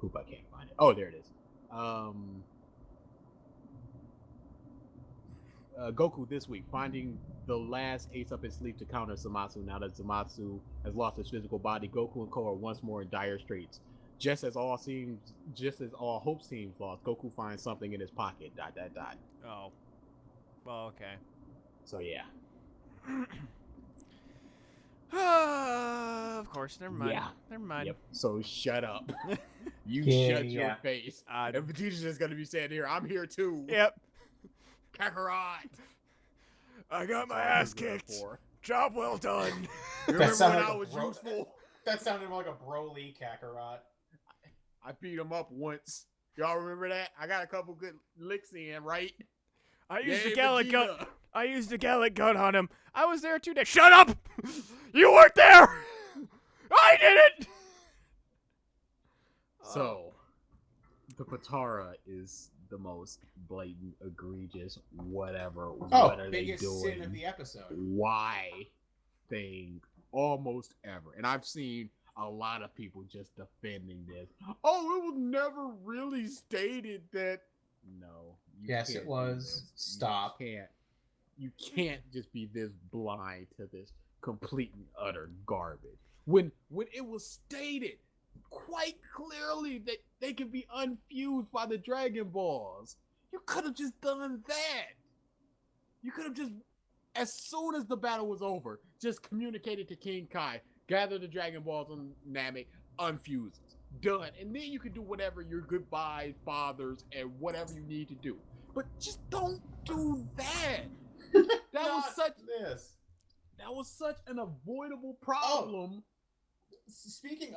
Poop, I can't find it. Oh, there it is. Goku this week finding the last ace up his sleeve to counter Zamatsu. Now that Zamatsu has lost his physical body, Goku and Ko are once more in dire straits. Just as all hope seems lost, Goku finds something in his pocket. ... Oh. Well, okay. So yeah. Of course, never mind. Yeah. Never mind. Yep. So shut up. You Yeah, shut your yeah. face. Uh, And Vegeta's just gonna be saying here, I'm here too. Yep. Kakarot. I got my That's ass what I'm kicked. for. Job well done. You remember sounded when like I a was bro- useful? That sounded more like a Broly Kakarot. I beat him up once. Y'all remember that? I got a couple good licks in, right? I used Yay, a Gallic gun. Vegeta. I used a Gallic gun on him. I was there 2 days. Shut up! You weren't there. I did it. So, the Patara is the most blatant, egregious, whatever. Oh, what are they biggest doing? sin of the episode. Why thing almost ever. And I've seen a lot of people just defending this. Oh, it was never really stated that. No. you Yes, it can't do was. this. Stop. You can't just be this blind to this complete and utter garbage. When it was stated quite clearly that they can be unfused by the Dragon Balls, you could have just done that. You could have just, as soon as the battle was over, just communicated to King Kai, gather the Dragon Balls on Namek, unfuse us. Done. And then you can do whatever your goodbyes, fathers, and whatever you need to do. But just don't do that. That was Not such this. that was such an avoidable problem speaking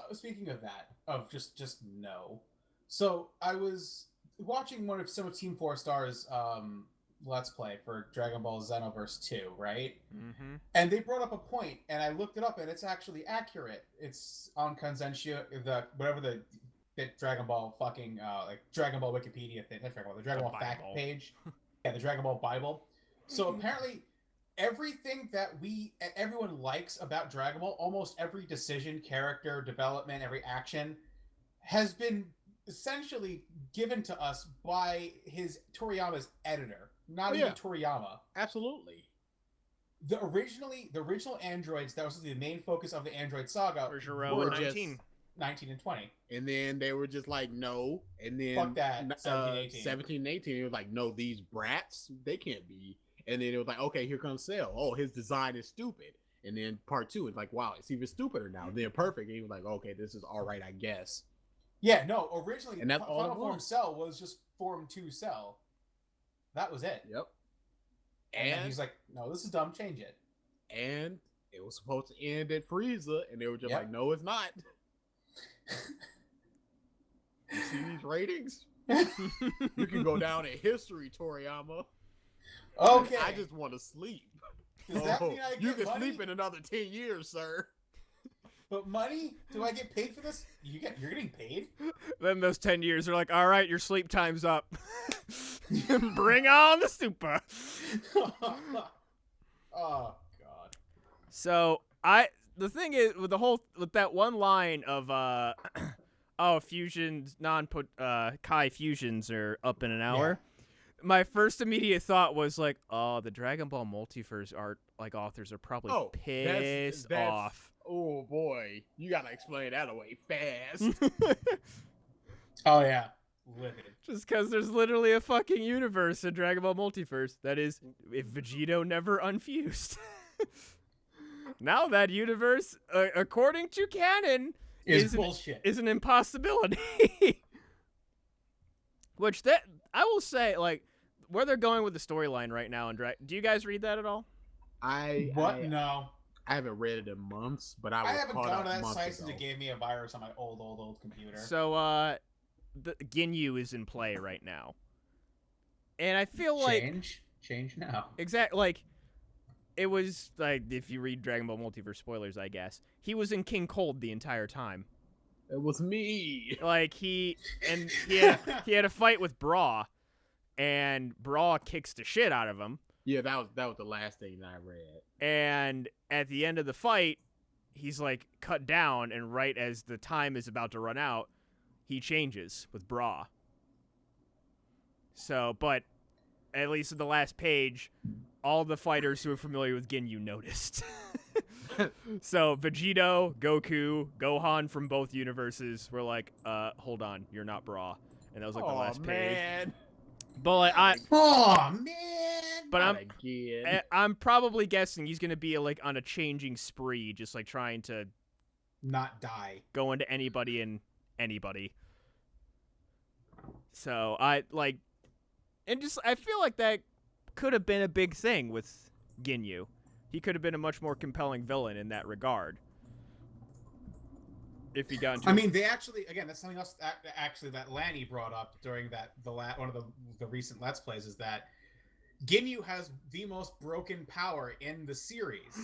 of that, of just no. So I was watching some of Team Four Stars Let's Play for Dragon Ball Xenoverse 2, right? Mm-hmm. And they brought up a point, and I looked it up, and it's actually accurate. It's on Kanzenshio, the Dragon Ball fucking like Dragon Ball Wikipedia thing. Not Dragon Ball, the Dragon The Ball fact Bible. page. Yeah, the Dragon Ball Bible. So apparently, everything that everyone likes about Dragon Ball, almost every decision, character development, every action, has been essentially given to us by Toriyama's editor, not even Toriyama. Absolutely. The original androids that was the main focus of the Android saga Or Gero Were 19. 19 and 20. And then they were just like, no. And then Fuck that, 17, 18. 17, 18, it was like, no, these brats, they can't be. And then it was like, okay, here comes Cell. Oh, his design is stupid. And then part 2 is like, wow, it's even stupider now. Then Perfect, and he was like, okay, this is all right, I guess. Yeah, no, originally And that's all Final it Form was. Cell was just Form 2 Cell. That was it. Yep. And then And he's like, no, this is dumb, change it. and it was supposed to end at Frieza, and they were just Yep. like, no, it's not. You see these ratings? You can go down in history, Toriyama. Okay. I just want to sleep. Does that mean I you get can money? sleep in another 10 years, sir. But money? Do I get paid for this? You're getting paid? Then those 10 years are like, all right, your sleep time's up. Bring on the super. Oh God. So the thing is with that one line of oh, fusions Kai fusions are up in an hour. My first immediate thought was like, oh, the Dragon Ball Multiverse art authors are probably pissed off. Oh boy, you gotta explain that away fast. Oh yeah. Livid. Just because there's literally a fucking universe in Dragon Ball Multiverse that is if Vegito never unfused. Now that universe, according to canon, Is bullshit. is an impossibility. Which I will say, like, where they're going with the storyline right now. Do you guys read that at all? No. I haven't read it in months, but I haven't caught gone up to that months site since ago. it gave me a virus on my old computer. So, the Ginyu is in play right now, and I feel like change now. like it was like if you read Dragon Ball Multiverse spoilers, I guess he was in King Cold the entire time. It was me. Like he had a fight with Bra, and Bra kicks the shit out of him. Yeah, that was the last thing that I read. And at the end of the fight, he's like cut down, and right as the time is about to run out, he changes with Bra. So, but at least in the last page, all the fighters who are familiar with Ginyu noticed. So Vegito, Goku, Gohan from both universes were like, hold on, you're not Bra. And that was like the last page. But like, Oh man. But again. I'm probably guessing he's gonna be like on a changing spree, just like trying to not die. go into anybody and anybody. So I feel like that could have been a big thing with Ginyu. He could have been a much more compelling villain in that regard. If he got into I mean, they actually, again, that's something else that Lanny brought up during one of the recent Let's Plays is that Ginyu has the most broken power in the series,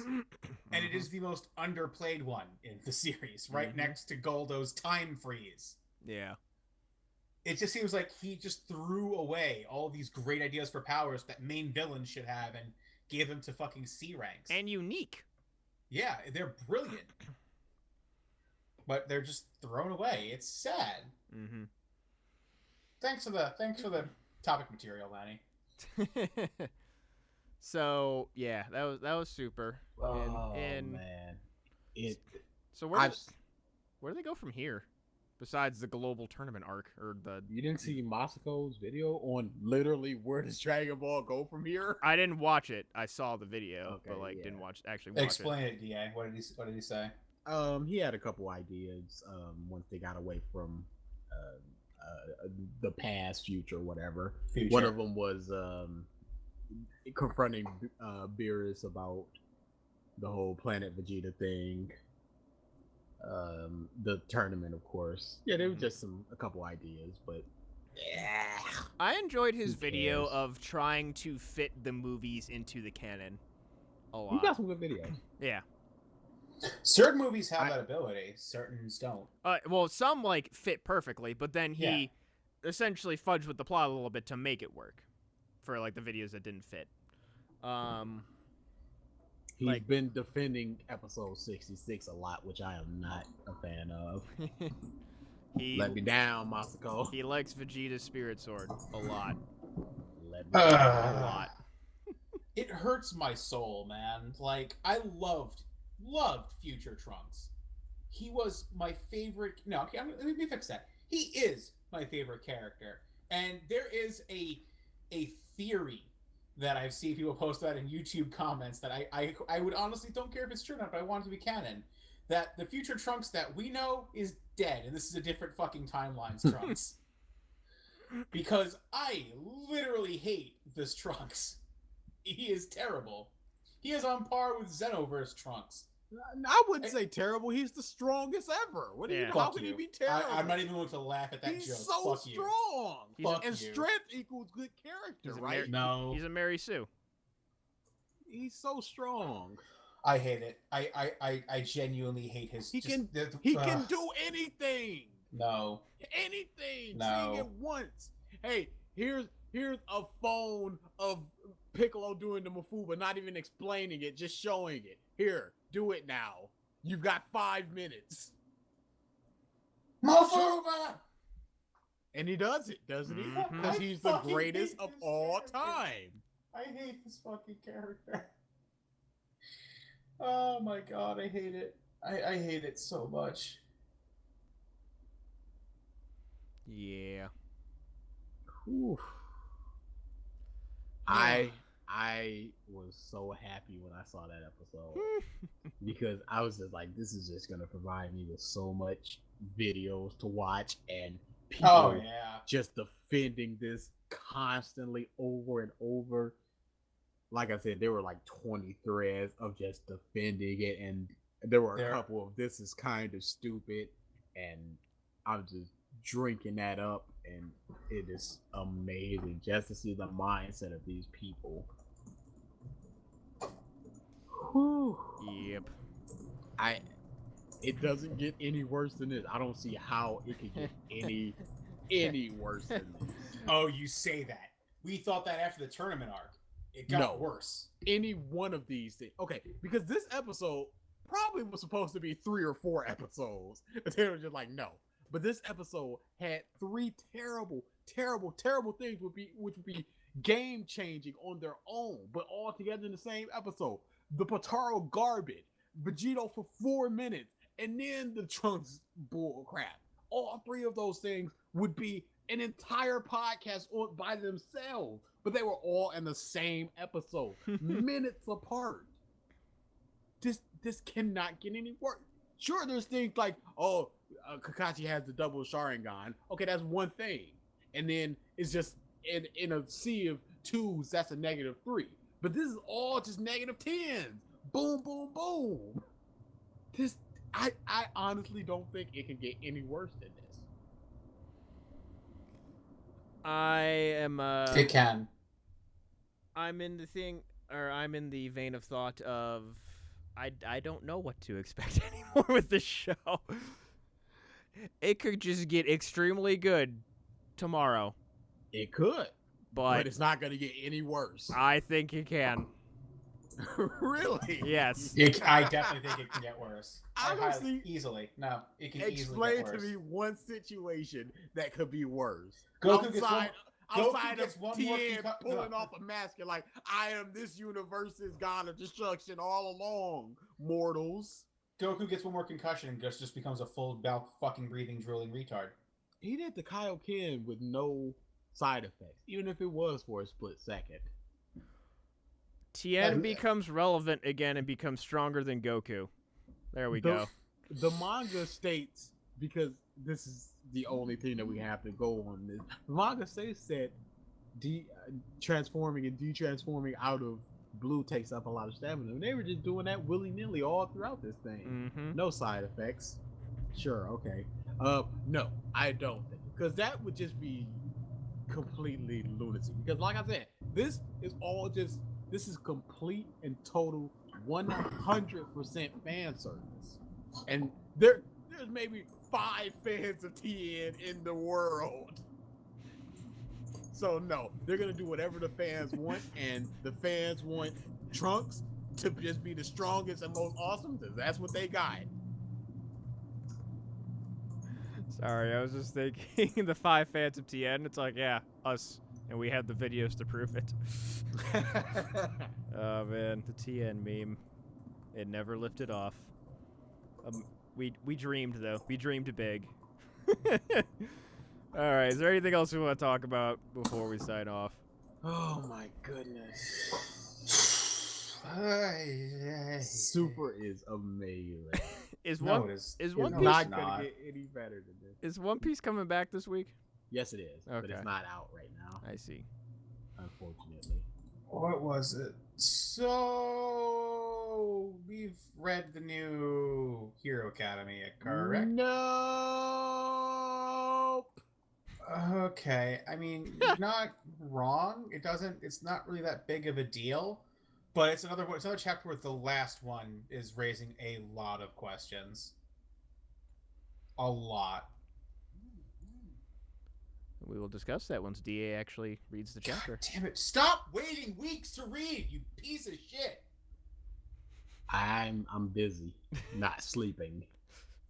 and it is the most underplayed one in the series, right next to Goldo's time freeze. Yeah. It just seems like he just threw away all these great ideas for powers that main villains should have and gave them to fucking C ranks. And unique. Yeah, they're brilliant. But they're just thrown away. It's sad. Mm-hmm. Thanks for the topic material, Lanny. So yeah, that was super. And man, so where do they go from here? Besides the global tournament arc or the you didn't see Masako's video on literally where does Dragon Ball go from here? I didn't watch it. I saw the video, Okay, but yeah. didn't watch it. Explain it, DA. What did he say? He had a couple ideas once they got away from the past, future, whatever. Future. One of them was confronting Beerus about the whole Planet Vegeta thing. the tournament, of course. Yeah, there were Mhm. just a couple ideas, but yeah, I enjoyed his Who video cares? of trying to fit the movies into the canon a he lot. got some good videos. Yeah. Certain movies have I- that ability. Certain don't. Well, some like fit perfectly, but then he Yeah. essentially fudged with the plot a little bit to make it work for like the videos that didn't fit. He's Like- been defending episode 66 a lot, which I am not a fan of. he Let me down, Masako. he likes Vegeta's spirit sword a lot. Let me down. A lot. It hurts my soul, man. Like, I loved Future Trunks. He was my favorite. No, okay, let me fix that. He is my favorite character, and there is a theory that I've seen people post that in YouTube comments that I would honestly don't care if it's true or not, but I want it to be canon. That the Future Trunks that we know is dead, and this is a different fucking timeline's Trunks. Because I literally hate this Trunks. He is terrible. He is on par with Xenoverse Trunks. I wouldn't say terrible. He's the strongest ever. What do you? Yeah. How Fuck could he you. be terrible? I'm not even going to laugh at that He's joke. so Fuck you. strong. Fuck And you. strength equals good character, He's a right? No, He's a Mary Sue. He's so strong. I hate it. I genuinely hate his. He just can- the- He can do anything. No. Anything. No. Seeing it once. Hey, here's a phone of Piccolo doing the Mafu, but not even explaining it, just showing it. Here, do it now. You've got 5 minutes. Mofuba! And he does it, doesn't he? Mhm. Because I he's the fucking greatest hate of this all character. time. I hate this fucking character. Oh my god, I hate it. I hate it so much. Yeah. Oof. I was so happy when I saw that episode because I was just like, this is just gonna provide me with so much videos to watch and people Oh yeah. just defending this constantly over and over. Like I said, there were like 20 threads of just defending it, and there were a There- couple of this is kind of stupid, and I'm just drinking that up, and it is amazing just to see the mindset of these people. Whew. Yep. It doesn't get any worse than this. I don't see how it could get any worse than this. Oh, you say that. We thought that after the tournament arc. It got No. worse. Any one of these things. Okay, because this episode probably was supposed to be 3 or 4 episodes. But they were just like, no. But this episode had 3 terrible things which would be game changing on their own, but all together in the same episode. The Potaro garbage, Vegito for 4 minutes, and then the Trunks bull crap. All 3 of those things would be an entire podcast by themselves, but they were all in the same episode, minutes apart. This cannot get any worse. Sure, there's things like, Kakashi has the double Sharingan. Okay, that's one thing. And then it's just in a sea of 2s, that's a -3. But this is all just -10s. Boom, boom, boom. I honestly don't think it can get any worse than this. I am It can. I'm in the vein of thought of I don't know what to expect anymore with this show. It could just get extremely good tomorrow, It could, but but it's not going to get any worse. I think it can. Really? Yes. I definitely think it can get worse. Honestly, Easily. No, it can easily Explain get to worse. me one situation that could be worse. Goku gets outside Goku outside gets of one more Tien pulling no. off a mask and like, I am this universe's god of destruction all along, mortals. Goku gets one more concussion and just becomes a full mouth fucking breathing drooling retard. He did the Kaioken with no side effects, even if it was for a split second. Tien And- becomes relevant again and becomes stronger than Goku. There we go. The manga states, because this is the only thing that we have to go on this, the manga says that transforming and de-transforming out of blue takes up a lot of stamina. And they were just doing that willy-nilly all throughout this thing. Mm-hmm. No side effects. Sure, okay. No, I don't think, because that would just be completely lunacy. Because, like I said, this is complete and total 100% fan service, and there's maybe 5 fans of TN in the world. So no, they're gonna do whatever the fans want, and the fans want Trunks to just be the strongest and most awesome. That's what they got. Sorry, I was just thinking the 5 fans of TN. It's like, yeah, us, and we have the videos to prove it. Oh man, the TN meme. It never lifted off. We dreamed though. We dreamed big. All right. Is there anything else we want to talk about before we sign off? Oh my goodness. Super is amazing. Is No, One it is. is No, One it's Piece Not not. gonna get any better than this. is One Piece coming back this week? Yes, it is, but Okay. it's not out right now, I see. unfortunately. What was it? So we've read the new Hero Academy, correct? Nope. Okay, I mean, you're not wrong. It's not really that big of a deal, but it's another chapter where the last one is raising a lot of questions. A lot. We will discuss that once DA actually reads the chapter. God damn it! Stop waiting weeks to read, you piece of shit. I'm busy, not sleeping,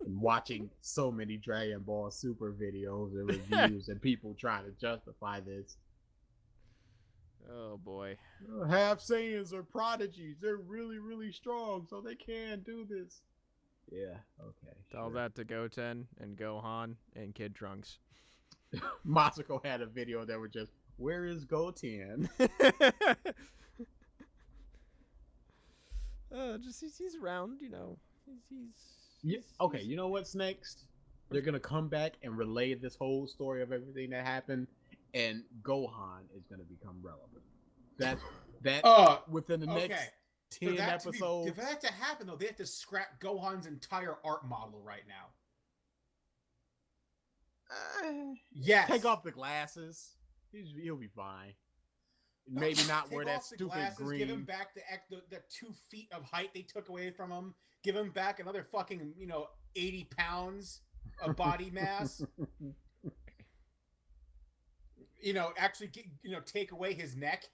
and watching so many Dragon Ball Super videos and reviews and people trying to justify this. Oh boy. Half Saiyans are prodigies. They're really, really strong, so they can do this. Yeah, okay. Tell sure. that to Goten and Gohan and Kid Trunks. Masako had a video that was just, where is Goten? He's around, you know. Yeah, okay, you know what's next? They're gonna come back and relay this whole story of everything that happened, and Gohan is gonna become relevant. Within the Okay. next 10 episodes. For that to happen, though, they have to scrap Gohan's entire art model right now. Yes. Take off the glasses. He'll be fine. Maybe not Take wear that off the stupid glasses, green. Give him back the 2 feet of height they took away from him. Give him back another fucking 80 pounds of body mass. Actually, take away his neck.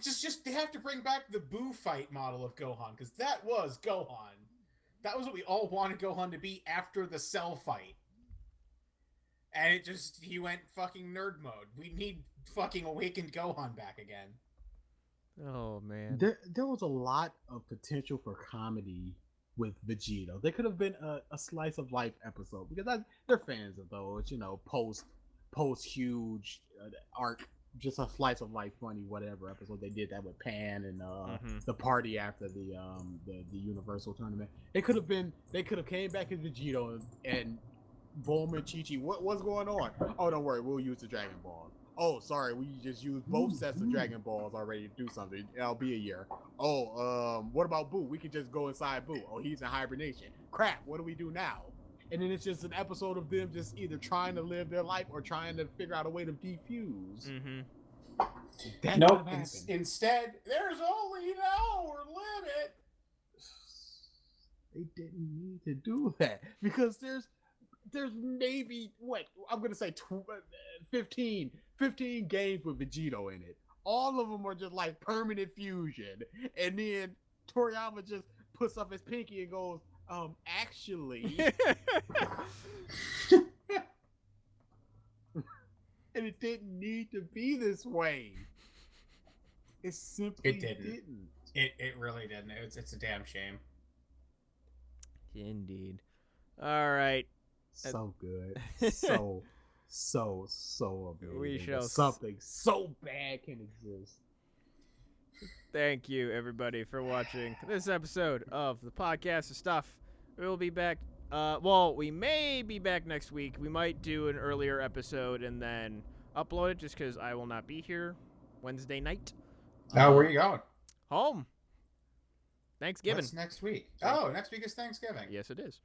Just they have to bring back the Boo fight model of Gohan, because that was Gohan. That was what we all wanted Gohan to be after the Cell fight. And he went fucking nerd mode. We need fucking awakened Gohan back again. Oh man. There was a lot of potential for comedy with Vegeta. There could have been a slice of life episode, because they're fans of those, post huge arc, just a slice of life funny whatever episode. They did that with Pan and the party after the Universal tournament. They could have came back as Vegeta and Bulma and Chi-Chi. What's going on? Oh, don't worry, we'll use the Dragon Ball. Oh, sorry, we just used both sets of Dragon Balls already to do something. It'll be a year. Oh, what about Boo? We can just go inside Boo. Oh, he's in hibernation. Crap, what do we do now? And then it's just an episode of them just either trying to live their life or trying to figure out a way to defuse. Mm-hmm. That Nope. could have happened. Instead, there's only an hour limit. They didn't need to do that, because there's maybe I'm gonna say 15 games with Vegito in it. All of them are just like permanent fusion, and then Toriyama just puts up his pinky and goes, actually, and it didn't need to be this way. It simply didn't. It really didn't. It's a damn shame. Indeed. All right. So good. So amazing. We shall Something so bad can exist. Thank you, everybody, for watching this episode of the Podcast of Stuff. We will be back. We may be back next week. We might do an earlier episode and then upload it, just because I will not be here Wednesday night. Now, where are you going? Home. Thanksgiving. What's next week? Oh, next week is Thanksgiving. Yes, it is.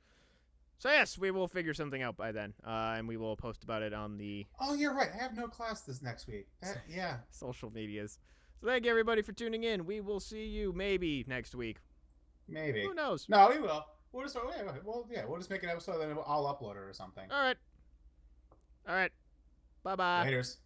So yes, we will figure something out by then, and we will post about it on the Oh, you're right. I have no class this next week. Yeah. social medias. So thank you everybody for tuning in. We will see you maybe next week. Maybe. Who knows? No, we will. We'll just we'll just make an episode and I'll upload it or something. All right. Bye bye. Laters.